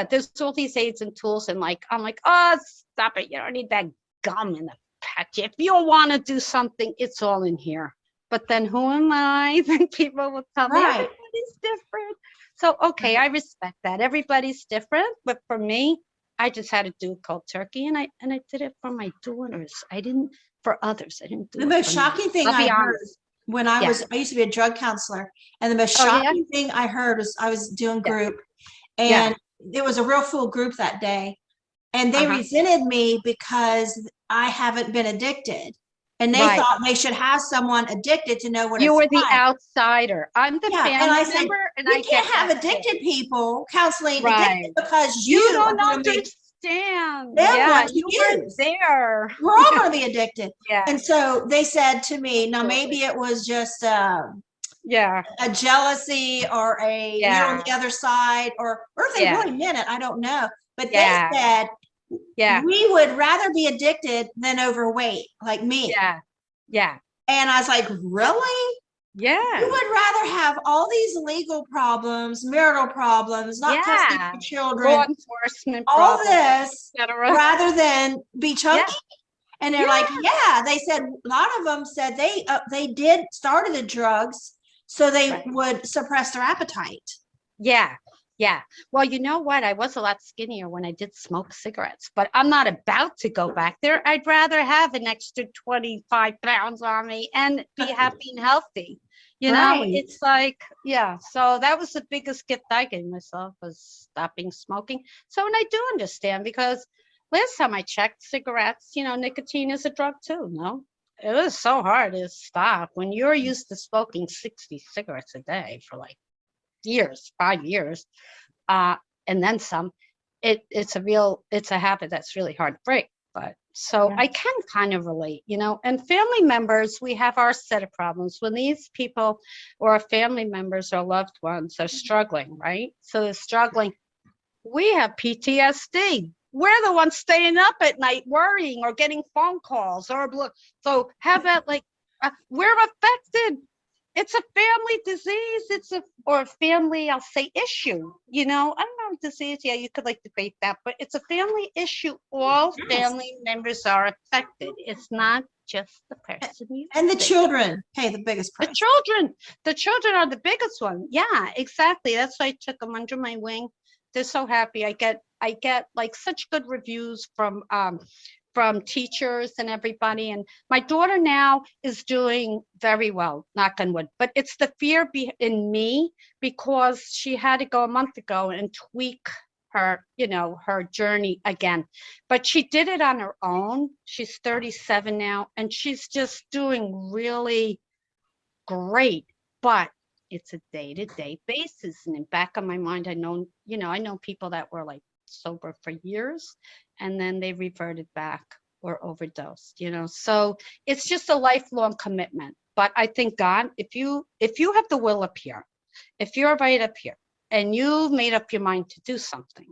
there's all these aids and tools, and like I'm like, oh, stop it. You don't need that gum in the patch. If you want to do something, it's all in here. But then who am I? Then people will tell me Right. everybody's different. So okay, I respect that. Everybody's different, but for me, I just had to do cold turkey, and I did it for my daughters. I didn't for others. I didn't The do it most for me. shocking thing I'll I be heard honest. when Yeah. I used to be a drug counselor, and the most Oh yeah. shocking thing I heard was I was doing Yeah. group, Yeah. and it was a real full group that day. And they Uh-huh. resented me because I haven't been addicted. And they Right. thought they should have someone addicted to know what You it's were the like. outsider. I'm the Yeah. And I family said, member, and you I get can't that have too. addicted people counseling addicted Right. because You you are don't going to make understand. them Yeah, want to you weren't use. there. We're all going to be addicted. Yeah, And so they said to me, now maybe absolutely. it was just Yeah, a jealousy or a you're on yeah, the other side, or if they yeah, really meant it, I don't know. But they yeah, said yeah, we would rather be addicted than overweight, like me. yeah, yeah, And I was like, really? You yeah, would rather have all these legal problems, marital problems, not testing yeah. your Law children, enforcement all problems, this, etc. rather than be chunky? Yeah, And they're like, yeah, yeah. They said a lot of them said they did started the drugs so they right. would suppress their appetite. Yeah, yeah. Well, you know what? I was a lot skinnier when I did smoke cigarettes, but I'm not about to go back there. I'd rather have an extra 25 pounds on me and be happy and healthy. Right. It's like, yeah. So that was the biggest gift I gave myself was stopping smoking. So, and I do understand because last time I checked cigarettes, nicotine is a drug too, no? It was so hard to stop when you're used to smoking 60 cigarettes a day for like years, 5 years, uh, and then some. It's a habit that's really hard to break. But so Yeah. I can kind of relate, and family members, we have our set of problems when these people or our family members or loved ones are struggling, right? So they're struggling. We have PTSD. We're the ones staying up at night worrying or getting phone calls so how about like we're affected. It's a family disease. Or a family, I'll say, issue. I don't know, disease. Yeah, you could like debate that, but it's a family issue. All Yes. family members are affected. It's not just the person you And the think. children pay the biggest The price. children, the children are the biggest one. Yeah, exactly. That's why I took them under my wing. They're so happy. I get like such good reviews from from teachers and everybody. And my daughter now is doing very well, knock on wood. But it's the fear in me, because she had to go a month ago and tweak her, her journey again. But she did it on her own. She's 37 now, and she's just doing really great. But it's a day-to-day basis. And in the back of my mind, I know people that were like sober for years, and then they reverted back or overdosed, so it's just a lifelong commitment. But I think, God, if you have the will up here, if you're right up here and you've made up your mind to do something,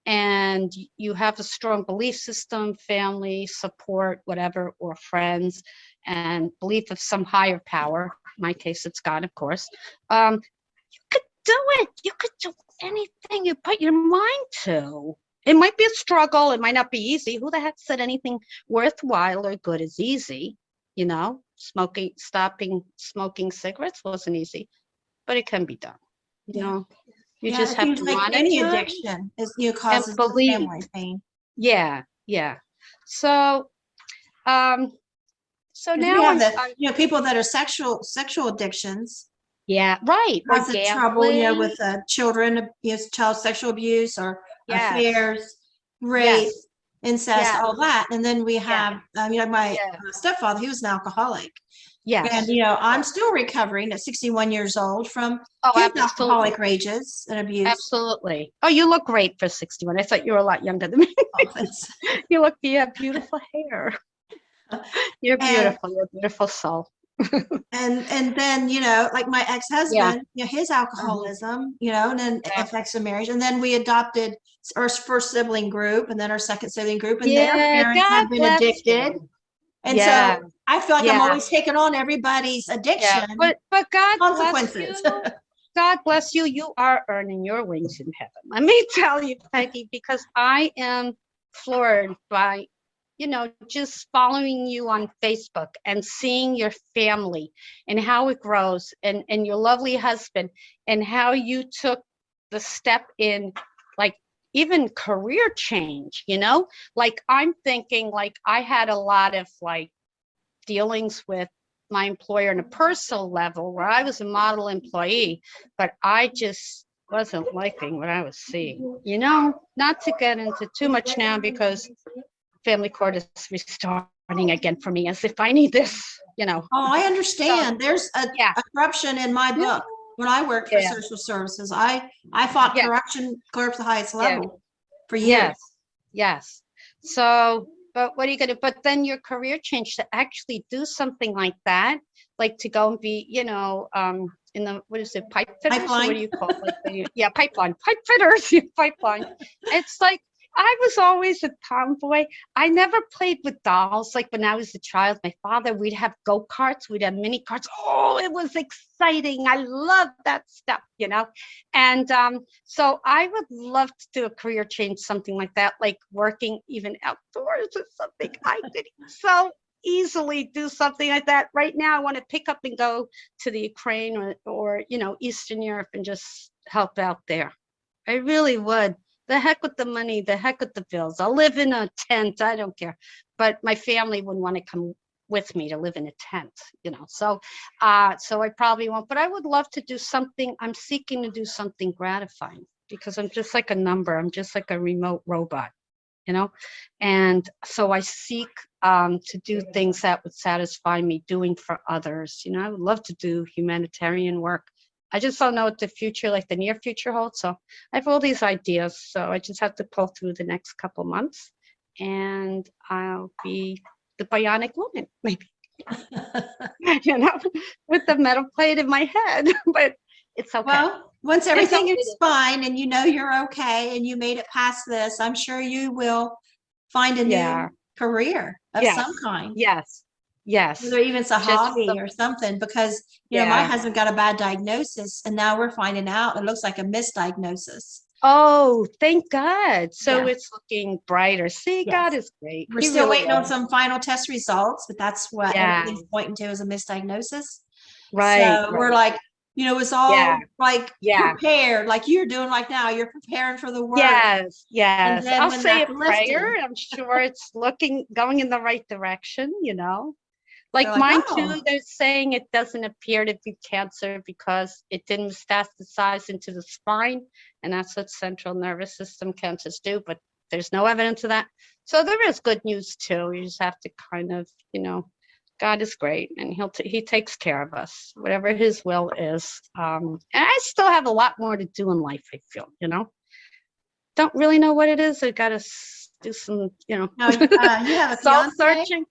and you have a strong belief system, family support, whatever, or friends, and belief of some higher power, in my case it's God, of course, you could do it. You could do anything you put your mind to. It might be a struggle. It might not be easy. Who the heck said anything worthwhile or good is easy? Stopping smoking cigarettes wasn't easy, but it can be done. You just have to like any addiction is causes family pain. Yeah. So now we have people that are sexual addictions. Yeah, right. Lots of trouble, with children, child sexual abuse or affairs, rape, incest, all that. And then we have, my stepfather, he was an alcoholic. Yes. And, I'm still recovering at 61 years old from his alcoholic rages and abuse. Absolutely. Oh, you look great for 61. I thought you were a lot younger than me. You have beautiful hair. You're beautiful. You're a beautiful soul. and then like my ex-husband, his alcoholism, and then affects the marriage. And then we adopted our first sibling group, and then our second sibling group, and their parents have been addicted. And so I feel like I'm always taking on everybody's addiction. But God consequences. Bless you. God bless you. You are earning your wings in heaven. Let me tell you, Peggy, because I am floored by just following you on Facebook and seeing your family and how it grows, and your lovely husband, and how you took the step in, like, even career change, like I'm thinking, like, I had a lot of like dealings with my employer on a personal level where I was a model employee, but I just wasn't liking what I was seeing, not to get into too much now, because family court is restarting again for me, as if I need this, Oh, I understand. So, there's a corruption in my book. When I worked for social services, I fought corruption clerks the highest level for years. Yes. So, but what are you going to, but then your career changed to actually do something like that, like to go and be, in the, what is it, pipe fitters? Pipeline. What do you call it? Pipeline, pipe fitters, pipeline. It's like, I was always a tomboy. I never played with dolls. Like when I was a child, my father, we'd have go-karts, we'd have mini carts. Oh, it was exciting. I loved that stuff, And so I would love to do a career change, something like that, like working even outdoors or something. I could so easily do something like that. Right now, I want to pick up and go to the Ukraine or Eastern Europe and just help out there. I really would. The heck with the money, the heck with the bills. I'll live in a tent. I don't care. But my family wouldn't want to come with me to live in a tent, So I probably won't. But I would love to do something. I'm seeking to do something gratifying, because I'm just like a number. I'm just like a remote robot, And so I seek to do things that would satisfy me doing for others. I would love to do humanitarian work. I just don't know what the future, like the near future, holds. So I have all these ideas. So I just have to pull through the next couple months, and I'll be the bionic woman, maybe, with the metal plate in my head. But it's okay. Well, once everything is fine and you're okay and you made it past this, I'm sure you will find a new career of some kind. Yes. Whether even it's a hobby or something, because my husband got a bad diagnosis, and now we're finding out it looks like a misdiagnosis. Oh, thank God. So it's looking brighter. See, God is great. We're still waiting on some final test results, but that's what everything's pointing to, is a misdiagnosis. Right. So we're like, It's all Yeah. like Yeah. prepared, like you're doing like now. You're preparing for the work. Yes. And Yes. then I'll when say a that's prayer. lifted, I'm sure it's going in the right direction, they're Like like, mine oh, too, they're saying it doesn't appear to be cancer because it didn't metastasize into the spine, and that's what central nervous system cancers do, but there's no evidence of that. So there is good news too. You just have to kind of, God is great and he takes care of us, whatever his will is. And I still have a lot more to do in life, I feel, Don't really know what it is. I gotta do some, now you have a soul fiance? searching.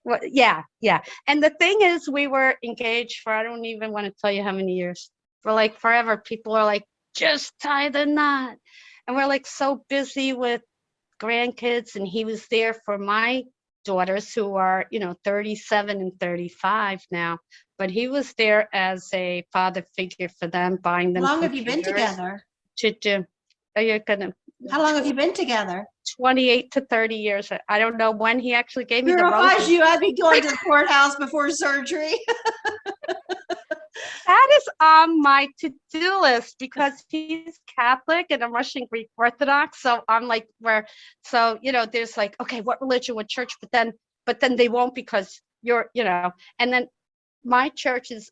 Well, yeah, yeah. And the thing is, we were engaged for, I don't even want to tell you how many years, for like forever. People are like, just tie the knot. And we're like so busy with grandkids. And he was there for my daughters who are, 37 and 35 now. But he was there as a father figure for them, buying How them long have you been computers together? to do. Are you gonna How long have you been together? 28 to 30 years? I don't know when he actually gave me the Girl, if I was roses. you, I'd be going to the courthouse before surgery. That is on my to-do list because he's Catholic and I'm Russian Greek Orthodox. So I'm like, there's like, okay, what religion, what church? But then they won't because and then my church is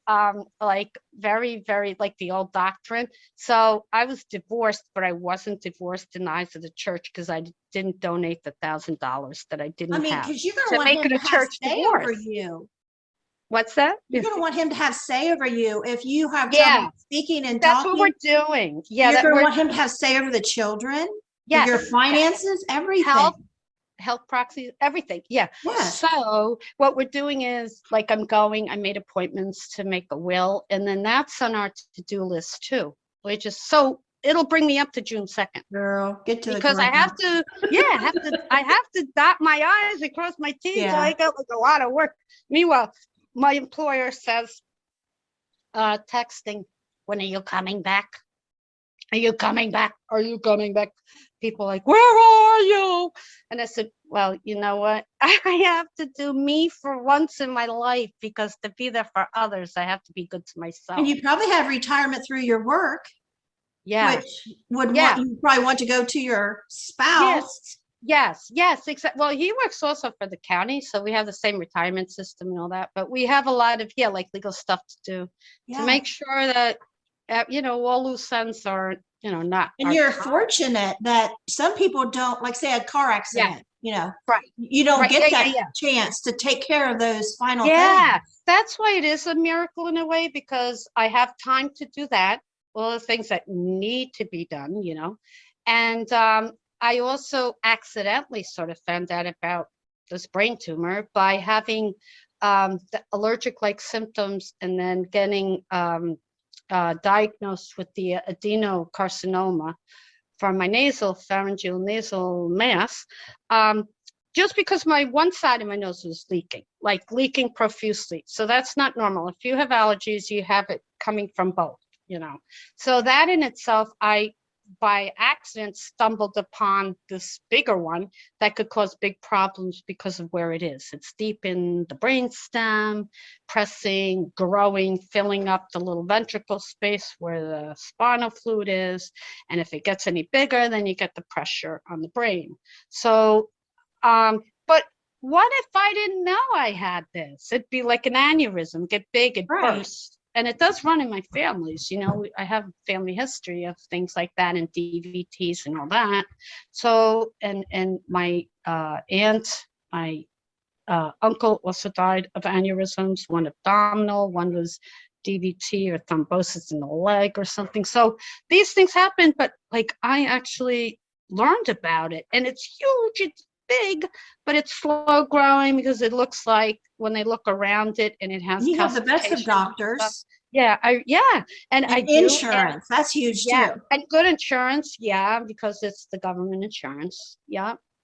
like very, very like the old doctrine. So I was divorced, but I wasn't divorced in the eyes of the church because I didn't donate the $1,000 that I didn't have Because you're going to to want make him it to a have church say over divorce. you. What's that? You're going to want him to have say over you. If you have trouble Yeah, speaking and that's what talking, we're doing. Yeah, you're that going to we're want him to have say over the children, your yes, yes. finances, everything. Health proxies, everything. Yeah. Yes. So what we're doing is like I made appointments to make a will, and then that's on our to-do list too, which is so it'll bring me up to June 2nd. Girl, get to the Because I have to, I have to dot my I's and cross my T's. Yeah. So I got like a lot of work. Meanwhile, my employer says, texting, when are you coming back? Are you coming back? Are you coming back? People like, where are you? And I said, well, you know what? I have to do me for once in my life because to be there for others, I have to be good to myself. And you probably have retirement through your work. Yeah. Which would yeah. you probably want to go to your spouse. Yes. Exactly. Well, he works also for the county, so we have the same retirement system and all that. But we have a lot of like legal stuff to do to make sure that all loose ends are not. And you're fortunate that some people don't, like say a car accident. Right. You don't get that Yeah. chance to take care of those final Yeah, things. that's why it is a miracle in a way because I have time to do that. All the things that need to be done, and I also accidentally sort of found out about this brain tumor by having the allergic-like symptoms and then getting diagnosed with the adenocarcinoma from my pharyngeal nasal mass, just because my one side of my nose was leaking profusely. So that's not normal. If you have allergies, you have it coming from both, So that in itself, I, by accident, stumbled upon this bigger one that could cause big problems because of where it is. It's deep in the brainstem, pressing, growing, filling up the little ventricle space where the spinal fluid is. And if it gets any bigger, then you get the pressure on the brain. So, but what if I didn't know I had this? It'd be like an aneurysm, get big and burst. And it does run in my families, I have family history of things like that and DVTs and all that. So, and my aunt, my uncle also died of aneurysms, one abdominal, one was DVT or thrombosis in the leg or something. So these things happen, but like I actually learned about it and it's huge, it's big, but it's slow growing because it looks like when they look around it and it has you have the best of doctors. And I do insurance. That's huge too. And good insurance, because it's the government insurance,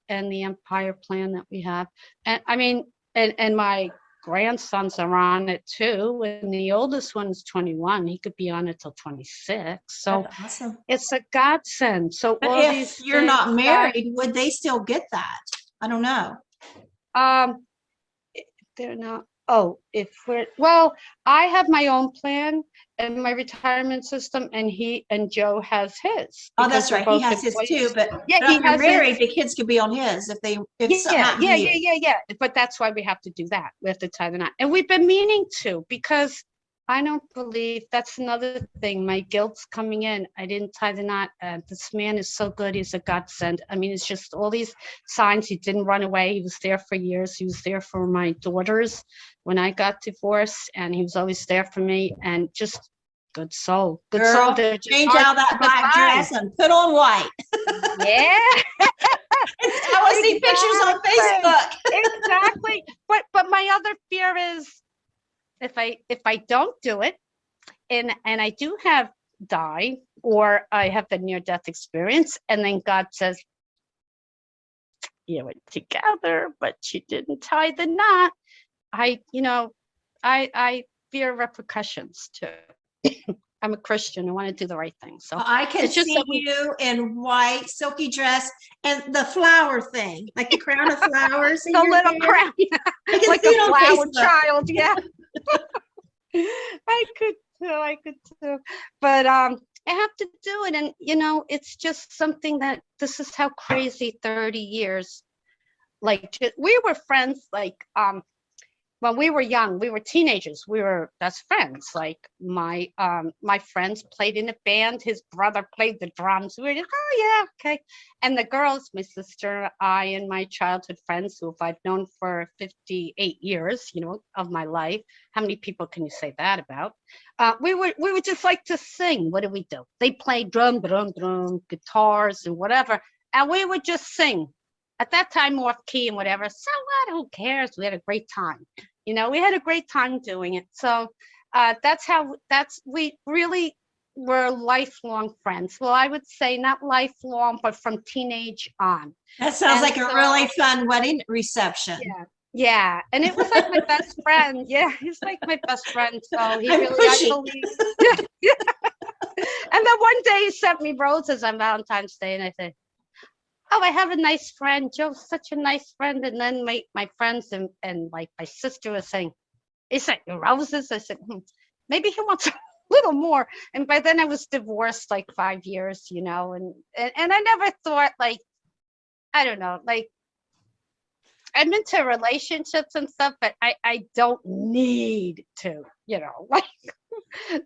and the Empire plan that we have, and I mean, and my grandsons are on it too, and the oldest one is 21. He could be on it till 26. So that's awesome. It's a godsend. So but all if these you're not married, would they still get that? I don't know. They're not Oh, if we're, well, I have my own plan and my retirement system, and he and Joe has his Oh, because that's they're right. He both has his too, employees. but Yeah, but he if you're has his. married, the kids could be on his if something Yeah, happened yeah, to yeah, you. yeah, yeah. But that's why we have to do that. We have to tie the knot. And we've been meaning to, because I don't believe, that's another thing. My guilt's coming in. I didn't tie the knot. This man is so good. He's a godsend. I mean, it's just all these signs. He didn't run away. He was there for years. He was there for my daughters when I got divorced, and he was always there for me. And just good soul. Good soul. Girl, They're just change hard out that to black find. dress and put on white. Yeah. I want to see pictures on Exactly. Facebook. Exactly. But my other fear is, if I don't do it, and I do have die, or I have the near death experience, and then God says, you were together, but you didn't tie the knot. I fear repercussions too. I'm a Christian. I want to do the right thing. So I can it's just see that you in white silky dress and the flower thing, like the crown of flowers in the your little hair. crown, I can like see a it on flower Facebook. child. Yeah. I could too. But I have to do it. And it's just something that, this is how crazy 30 years, like, we were friends, like, when we were young, we were teenagers, we were best friends. Like, my friends played in a band, his brother played the drums. We were just, oh yeah, okay. And the girls, my sister, I, and my childhood friends, who I've known for 58 years, of my life. How many people can you say that about? We would just like to sing. What do we do? They play drum, drum, drum, guitars and whatever, and we would just sing. At that time, off key and whatever. So what? Who cares? We had a great time. We had a great time doing it. So we really were lifelong friends. Well, I would say not lifelong, but from teenage on. That sounds And like a so, really fun wedding reception. yeah, yeah. And it was like my best friend. Yeah, he's like my best friend. So he I'm really, I pushy. believe. Yeah. And then one day he sent me roses on Valentine's Day, and I said, oh, I have a nice friend. Joe's such a nice friend. And then my friends and like my sister was saying, he sent you roses. I said, maybe he wants a little more. And by then I was divorced like 5 years, and I never thought, like, I don't know, like, I'm into relationships and stuff, but I don't need to, like,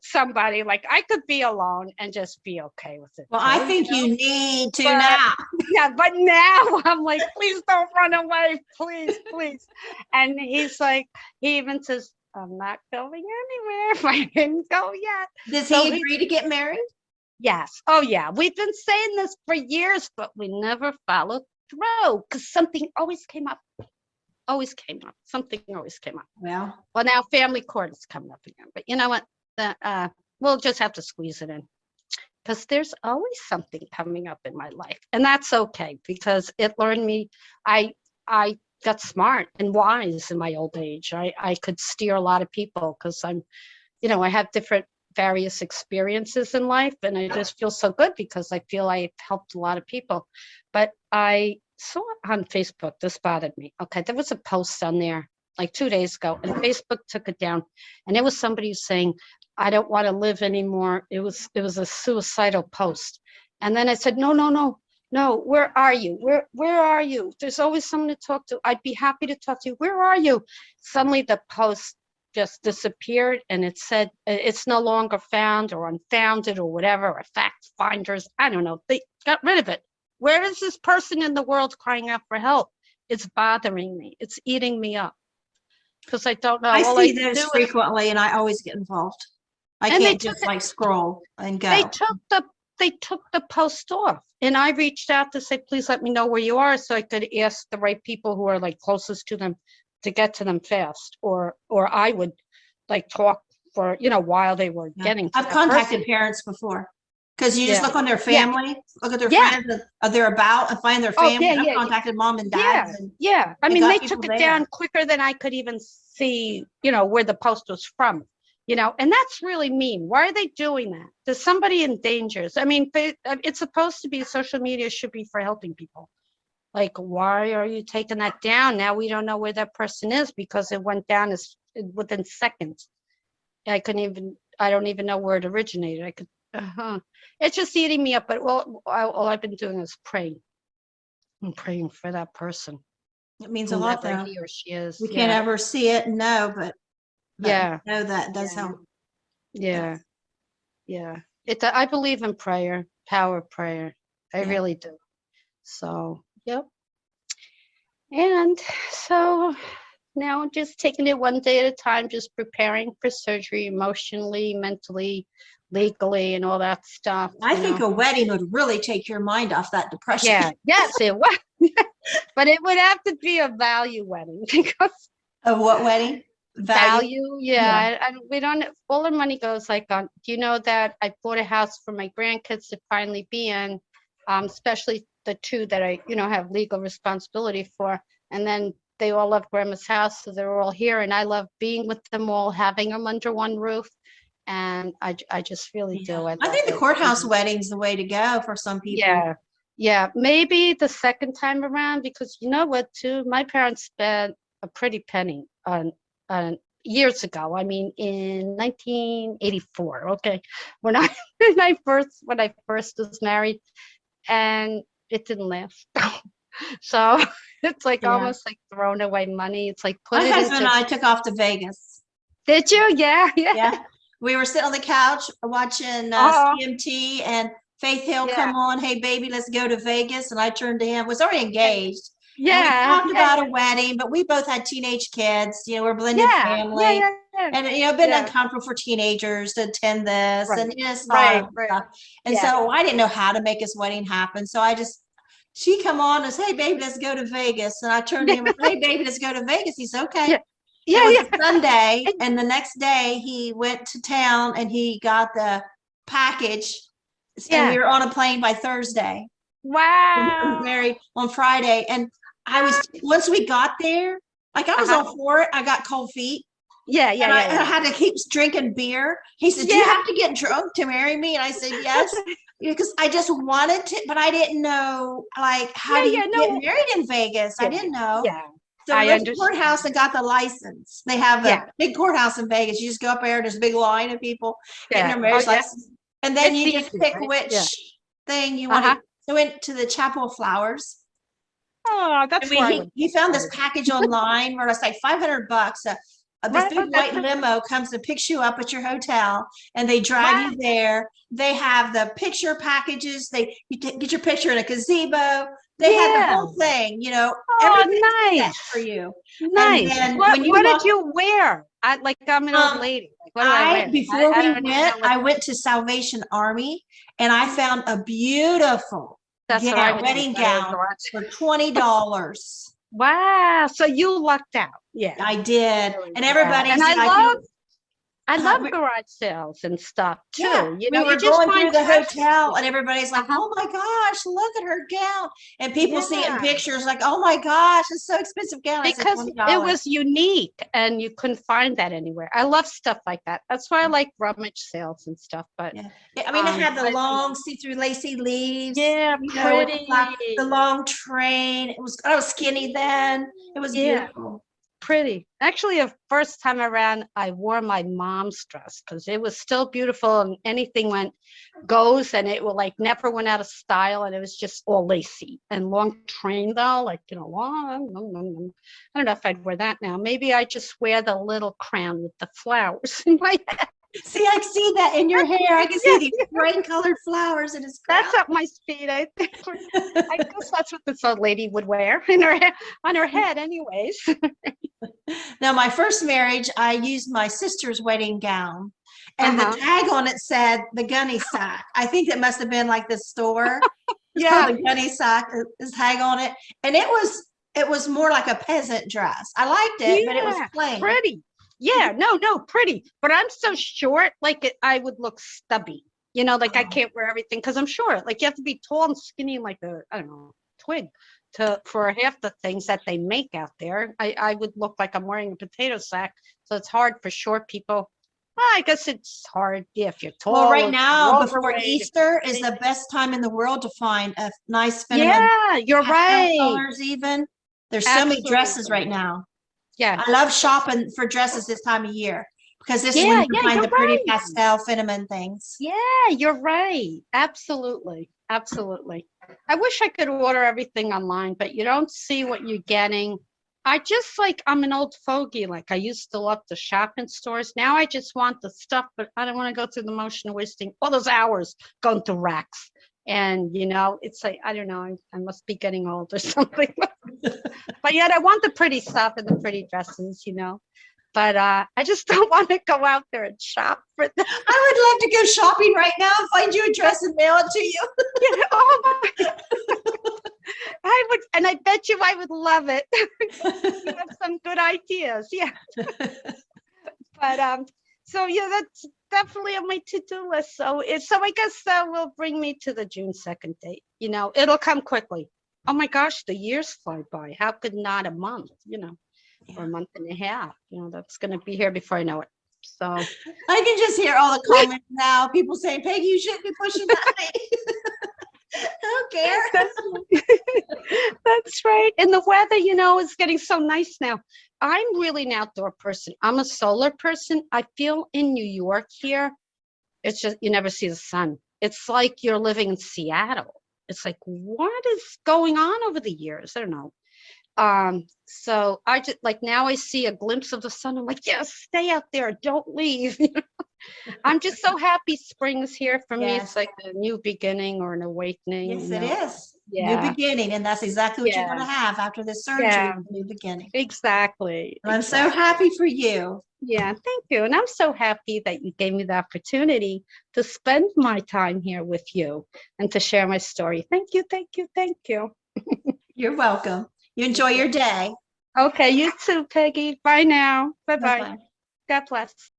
somebody. Like, I could be alone and just be okay with it Well, too, I think you need to But now. yeah, but now I'm like, please don't run away, please, please. And he's like, he even says, I'm not going anywhere. I didn't go yet. Does So he agree to get married? yes. Oh yeah. We've been saying this for years, but we never followed through because something always came up. Always came up. Something always came up. Well, Now family court is coming up again. But you know what? We'll just have to squeeze it in, because there's always something coming up in my life, and that's okay, because it learned me. I got smart and wise in my old age. I could steer a lot of people, because I have different various experiences in life, and I just feel so good because I feel I've helped a lot of people. But I saw on Facebook, this bothered me. Okay, there was a post on there like 2 days ago, and Facebook took it down, and it was somebody saying, I don't want to live anymore. It was a suicidal post. And then I said, no, no, no, no. Where are you? Where are you? There's always someone to talk to. I'd be happy to talk to you. Where are you? Suddenly the post just disappeared, and it said it's no longer found, or unfounded, or whatever, or fact finders. I don't know. They got rid of it. Where is this person in the world crying out for help? It's bothering me. It's eating me up, because I don't know. I All see I those do is, frequently, and I always get involved. I and can't just like scroll and they go. took the post off, and I reached out to say, please let me know where you are, so I could ask the right people who are like closest to them to get to them fast, or I would like talk for while they were Yeah. getting to I've that contacted person. parents before, because you just Yeah. look on their Yeah. family, look at their Yeah. friends, they're about, and find their Oh family. yeah, I've yeah, yeah. contacted mom and Yeah, dads, and yeah. I I mean, got they people took it down there. quicker than I could even see, where the post was from, and that's really mean. Why are they doing that? There's somebody in danger. I mean, it's supposed to be, social media should be for helping people. Like, why are you taking that down? Now we don't know where that person is because it went down as within seconds. I don't even know where it originated. It's just eating me up. But all I've been doing is praying. I'm praying for that person. It means a lot, Whoever though. he or she is. We can't ever see it and know, but Yeah. know that does help. Yeah. Yeah. I believe in prayer, power of prayer. I really do. So, yep. And so now I'm just taking it one day at a time, just preparing for surgery emotionally, mentally, legally, and all that stuff. I think a wedding would really take your mind off that depression. Yeah. Yes, it would. But it would have to be a value wedding because Of what wedding? value. Yeah. And we don't, all the money goes like on, do you know that I bought a house for my grandkids to finally be in, especially the two that I, have legal responsibility for. And then they all love grandma's house. So they're all here and I love being with them all, having them under one roof. And I just really do. I think the courthouse wedding's the way to go for some people. Yeah. Yeah. Maybe the second time around, because you know what, too, my parents spent a pretty penny on years ago. I mean, in 1984. Okay. When I first was married, and it didn't last. So it's like almost like thrown away money. It's like my husband and I took off to Vegas. Did you? Yeah. We were sitting on the couch watching CMT and Faith Hill come on. Hey, baby, let's go to Vegas. And I turned to him, was already engaged. Yeah. And we talked about a wedding, but we both had teenage kids. We're a blended family. And, been uncomfortable for teenagers to attend this. And stuff. And so I didn't know how to make his wedding happen. So she come on and said, hey, baby, let's go to Vegas. And I turned to him and said, hey, baby, let's go to Vegas. He said, okay. It was Sunday, and the next day he went to town and he got the package. And we were on a plane by Thursday. Wow. We were married on Friday. And once we got there, like I was all for it. I got cold feet. And I had to keep drinking beer. He said, do you have to get drunk to marry me? And I said, yes. Because I just wanted to, but I didn't know, like, how do you get married in Vegas? I didn't know. So I went to the courthouse and got the license. They have a big courthouse in Vegas. You just go up there and there's a big line of people getting their marriage license. And then you just pick which thing you want to. So we went to the Chapel of Flowers. Oh, that's he found this package online where it's like $500. This big white limo comes and picks you up at your hotel and they drive you there. They have the picture packages. You get your picture in a gazebo. They had the whole thing, everything nice for you. Nice. What did you wear? I'm an old lady. Before we went, I went to Salvation Army and I found a beautiful wedding gown for $20. Wow. So you lucked out. Yeah, I did. And everybody's I love garage sales and stuff too. Yeah. We were going through the hotel and everybody's like, oh my gosh, look at her gown. And people see it in pictures like, oh my gosh, it's so expensive gown. Because it was unique and you couldn't find that anywhere. I love stuff like that. That's why I like rummage sales and stuff. But I mean, it had the long see-through lacy leaves. Yeah, pretty. The long train. I was skinny then. It was beautiful. Pretty. Actually, the first time around, I wore my mom's dress because it was still beautiful and anything goes and it will never went out of style and it was just all lacy and long train though, long. I don't know if I'd wear that now. Maybe I just wear the little crown with the flowers in my head. See, I see that in your hair. I can see these rain-colored flowers in his crown. That's up my speed, I think. I guess that's what this old lady would wear on her head anyways. Now, my first marriage, I used my sister's wedding gown. And the tag on it said the gunny sack. I think it must have been like the store. The gunny sack, the tag on it. And it was more like a peasant dress. I liked it, but it was plain. Pretty. Yeah, no, pretty. But I'm so short, I would look stubby. I can't wear everything because I'm short. You have to be tall and skinny like twig for half the things that they make out there. I would look like I'm wearing a potato sack. So it's hard for short people. Well, I guess it's hard if you're tall. Well, right now, before Easter is the best time in the world to find a nice feminine. Yeah, you're right. Colors even. There's so many dresses right now. Yeah. I love shopping for dresses this time of year because this is when Yeah, you can yeah, find you're the pretty right. pastel cinnamon things. Yeah, you're right. Absolutely. Absolutely. I wish I could order everything online, but you don't see what you're getting. I just like, I'm an old fogey. Like I used to love to shop in stores. Now I just want the stuff, but I don't want to go through the motion of wasting all those hours going through racks. And, it's like, I don't know, I must be getting old or something. But yet I want the pretty stuff and the pretty dresses. But I just don't want to go out there and shop for them. I would love to go shopping right now and find you a dress and mail it to you. Oh my, I would, and I bet you I would love it. You have some good ideas, yeah. But so yeah, that's definitely on my to-do list. So I guess that will bring me to the June 2nd date. It'll come quickly. Oh my gosh, the years fly by. How could not a month, or a month and a half? That's going to be here before I know it. So I can just hear all the comments now. People saying, Peggy, you shouldn't be pushing that. I don't care. That's right. And the weather, is getting so nice now. I'm really an outdoor person. I'm a solar person. I feel in New York here, it's just, you never see the sun. It's like you're living in Seattle. It's like, what is going on over the years? I don't know. So I just like now I see a glimpse of the sun. I'm like, yes, stay out there, don't leave. I'm just so happy spring is here for me. It's like a new beginning or an awakening. Yes, it is. Yeah. New beginning. And that's exactly what you're going to Yeah. have after this surgery. Yeah. New beginning. Exactly. And I'm so happy for you. Yeah, thank you. And I'm so happy that you gave me the opportunity to spend my time here with you and to share my story. Thank you, thank you, thank you. You're welcome. You enjoy your day. Okay, you too, Peggy. Bye now. Bye-bye. Bye-bye. God bless.